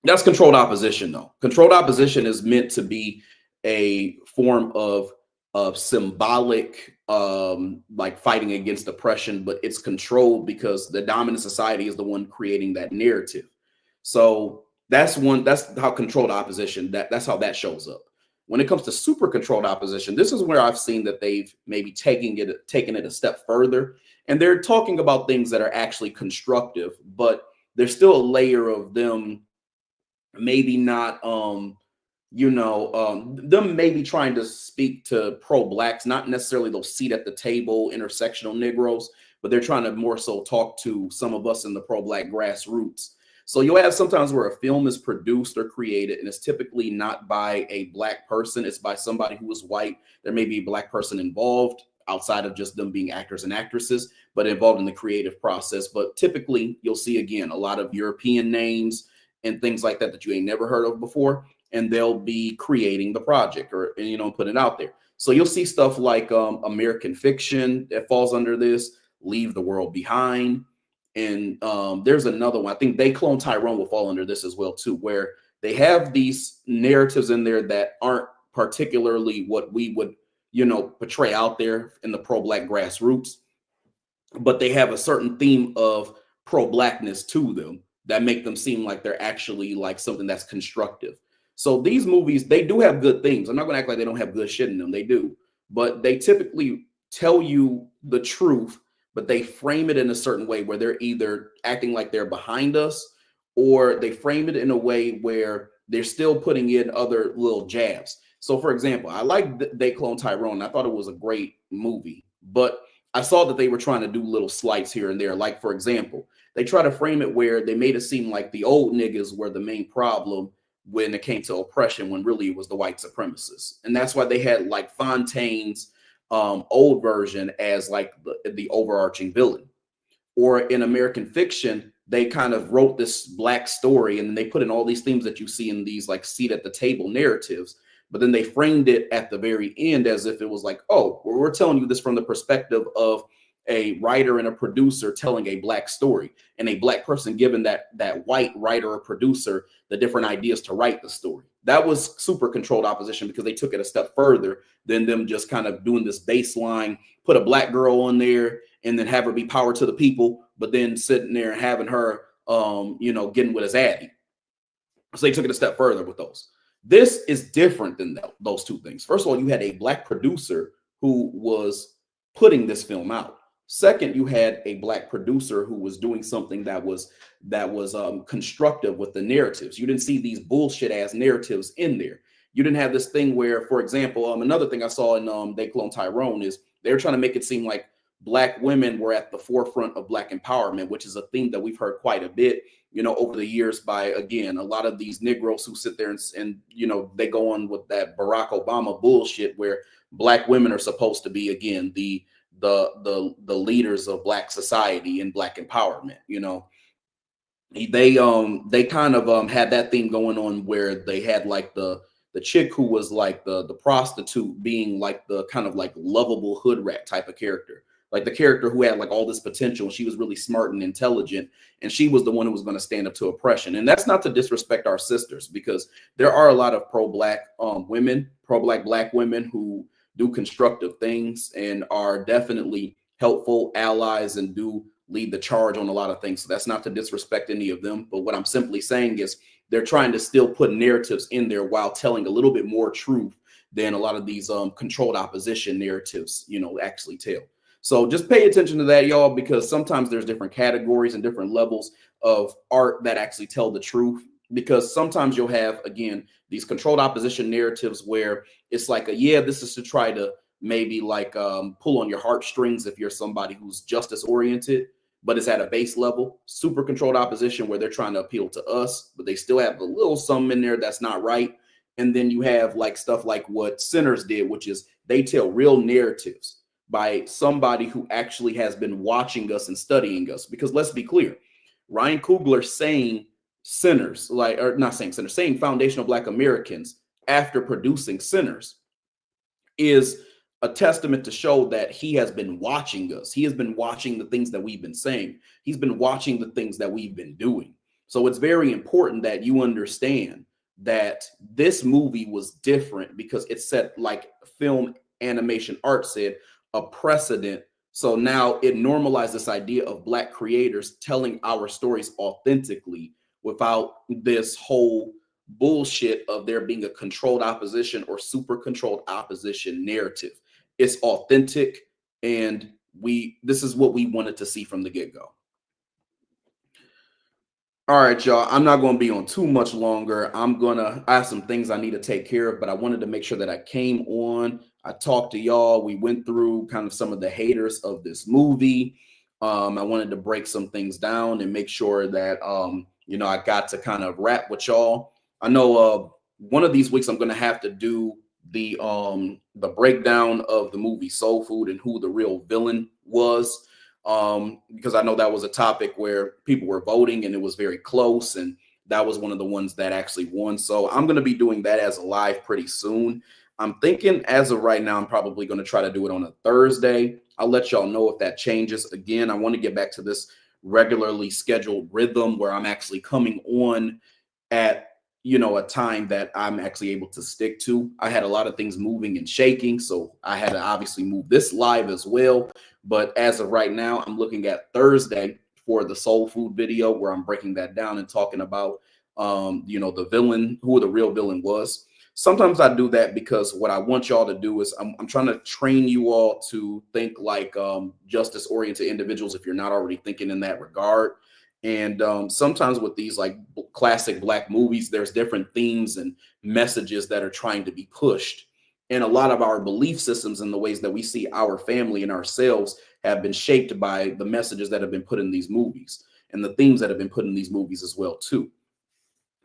That's controlled opposition, though. Controlled opposition is meant to be a form of symbolic like fighting against oppression, but it's controlled because the dominant society is the one creating that narrative. So that's how controlled opposition, that's how that shows up. When it comes to super controlled opposition, this is where I've seen that they've maybe taken it a step further, and they're talking about things that are actually constructive, but there's still a layer of them maybe not them maybe trying to speak to pro-blacks, not necessarily those seat at the table intersectional Negroes, but they're trying to more so talk to some of us in the pro-black grassroots. So you'll have sometimes where a film is produced or created and it's typically not by a black person, it's by somebody who is white. There may be a black person involved outside of just them being actors and actresses, but involved in the creative process. But typically you'll see, again, a lot of European names and things like that you ain't never heard of before, and they'll be creating the project or put it out there. So you'll see stuff like American Fiction that falls under this, Leave the World Behind, and there's another one. I think They Clone Tyrone will fall under this as well too, where they have these narratives in there that aren't particularly what we would portray out there in the pro-black grassroots, but they have a certain theme of pro-blackness to them that make them seem like they're actually like something that's constructive. So these movies, they do have good things. I'm not going to act like they don't have good shit in them. They do. But they typically tell you the truth, but they frame it in a certain way where they're either acting like they're behind us or they frame it in a way where they're still putting in other little jabs. So, for example, I like They Clone Tyrone. I thought it was a great movie, but I saw that they were trying to do little slights here and there. Like, for example, they try to frame it where they made it seem like the old niggas were the main problem when it came to oppression, when really it was the white supremacists. And that's why they had like Fontaine's old version as like the overarching villain. Or in American Fiction, they kind of wrote this black story and then they put in all these themes that you see in these like seat at the table narratives, but then they framed it at the very end as if it was like, oh, we're telling you this from the perspective of a writer and a producer telling a black story, and a black person giving that white writer or producer the different ideas to write the story. That was super controlled opposition because they took it a step further than them just kind of doing this baseline, put a black girl on there and then have her be power to the people, but then sitting there and having her getting with his addy. So they took it a step further with those. This is different than those two things. First of all, you had a black producer who was putting this film out. Second, you had a black producer who was doing something that was constructive with the narratives. You didn't see these bullshit ass narratives in there. You didn't have this thing where, for example, another thing I saw in They Clone Tyrone is they were trying to make it seem like black women were at the forefront of black empowerment, which is a theme that we've heard quite a bit, over the years by, again, a lot of these Negroes who sit there and they go on with that Barack Obama bullshit where black women are supposed to be, again, the leaders of black society and black empowerment. They kind of had that theme going on where they had like the chick who was like the prostitute being like the kind of like lovable hood rat type of character. like the character who had like all this potential. She was really smart and intelligent, and she was the one who was going to stand up to oppression. And that's not to disrespect our sisters, because there are a lot of pro-black women, pro-black women who do constructive things and are definitely helpful allies and do lead the charge on a lot of things. So that's not to disrespect any of them. But what I'm simply saying is they're trying to still put narratives in there while telling a little bit more truth than a lot of these controlled opposition narratives, actually tell. So just pay attention to that, y'all, because sometimes there's different categories and different levels of art that actually tell the truth. Because sometimes you'll have, again, these controlled opposition narratives where it's like this is to try to maybe like pull on your heartstrings if you're somebody who's justice oriented, but it's at a base level. Super controlled opposition where they're trying to appeal to us, but they still have a little something in there that's not right. And then you have like stuff like what Sinners did, which is they tell real narratives by somebody who actually has been watching us and studying us. Because let's be clear, Ryan Coogler saying Sinners, saying foundational Black Americans after producing Sinners is a testament to show that he has been watching us. He has been watching the things that we've been saying. He's been watching the things that we've been doing. So it's very important that you understand that this movie was different because it set, like film animation art said, a precedent. So now it normalized this idea of Black creators telling our stories authentically without this whole bullshit of there being a controlled opposition or super controlled opposition narrative. It's authentic, and this is what we wanted to see from the get-go. All right, y'all, I'm not going to be on too much longer. I have some things I need to take care of, but I wanted to make sure that I came on. I talked to y'all. We went through kind of some of the haters of this movie. I wanted to break some things down and make sure that, I got to kind of rap with y'all. I know one of these weeks I'm going to have to do the breakdown of the movie Soul Food and who the real villain was. Because I know that was a topic where people were voting and it was very close, and that was one of the ones that actually won. So I'm going to be doing that as a live pretty soon. I'm thinking as of right now, I'm probably going to try to do it on a Thursday. I'll let y'all know if that changes. Again, I want to get back to this regularly scheduled rhythm where I'm actually coming on at a time that I'm actually able to stick to. I had a lot of things moving and shaking, so I had to obviously move this live as well. But as of right now, I'm looking at Thursday for the Soul Food video where I'm breaking that down and talking about, the villain, who the real villain was. Sometimes I do that because what I want y'all to do is I'm trying to train you all to think like justice-oriented individuals if you're not already thinking in that regard. And sometimes with these like classic Black movies, there's different themes and messages that are trying to be pushed. And a lot of our belief systems and the ways that we see our family and ourselves have been shaped by the messages that have been put in these movies and the themes that have been put in these movies as well, too.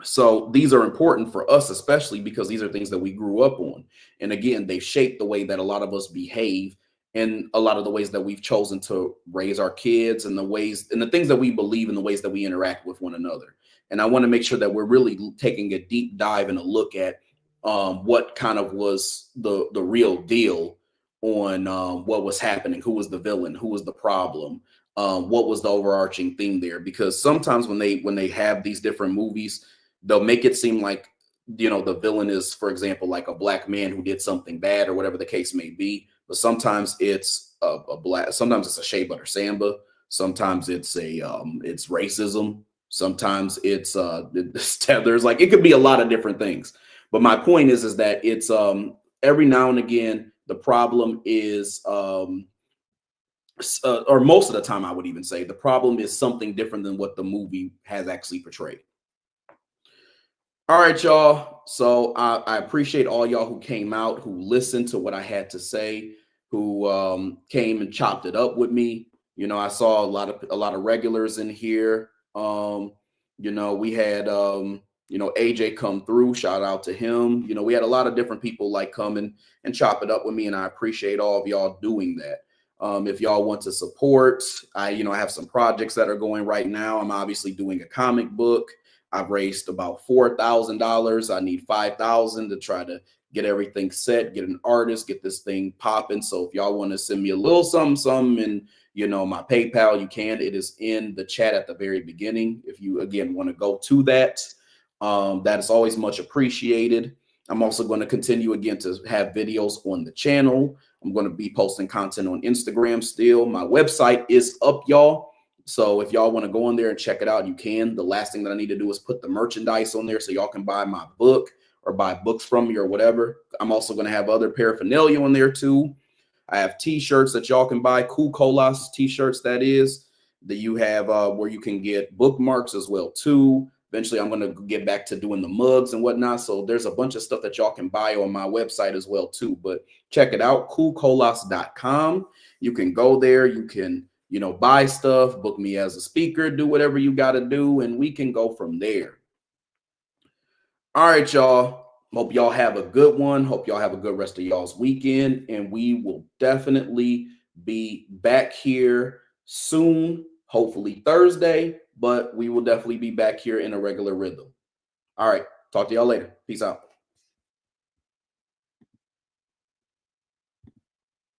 So these are important for us, especially because these are things that we grew up on. And again, they shape the way that a lot of us behave and a lot of the ways that we've chosen to raise our kids and the ways and the things that we believe in the ways that we interact with one another. And I want to make sure that we're really taking a deep dive and a look at what kind of was the real deal on what was happening, who was the villain, who was the problem, what was the overarching theme there. Because sometimes when they have these different movies, they'll make it seem like, the villain is, for example, like a Black man who did something bad or whatever the case may be. But sometimes it's sometimes it's a Shea Butter Samba. Sometimes it's it's racism. Sometimes it's there's like, it could be a lot of different things. But my point is that it's every now and again, the problem is, or most of the time, I would even say the problem is something different than what the movie has actually portrayed. All right, y'all. So I appreciate all y'all who came out, who listened to what I had to say, who came and chopped it up with me. I saw a lot of regulars in here. We had AJ come through. Shout out to him. We had a lot of different people like come and chop it up with me, and I appreciate all of y'all doing that. If y'all want to support, I have some projects that are going right now. I'm obviously doing a comic book. I've raised about $4,000. I need $5,000 to try to get everything set, get an artist, get this thing popping. So if y'all want to send me a little something, and my PayPal, you can. It is in the chat at the very beginning. If you again want to go to that, that is always much appreciated. I'm also going to continue again to have videos on the channel. I'm going to be posting content on Instagram still. My website is up, y'all. So if y'all want to go on there and check it out, you can. The last thing that I need to do is put the merchandise on there so y'all can buy my book or buy books from me or whatever. I'm also going to have other paraphernalia on there too. I have t-shirts that y'all can buy, Cool Colas t-shirts, that is. That you have where you can get bookmarks as well too. Eventually, I'm going to get back to doing the mugs and whatnot. So there's a bunch of stuff that y'all can buy on my website as well too. But check it out, coolcolas.com. You can go there. You can, buy stuff, book me as a speaker, do whatever you got to do, and we can go from there. All right, y'all. Hope y'all have a good one. Hope y'all have a good rest of y'all's weekend. And we will definitely be back here soon, hopefully Thursday, but we will definitely be back here in a regular rhythm. All right. Talk to y'all later. Peace out.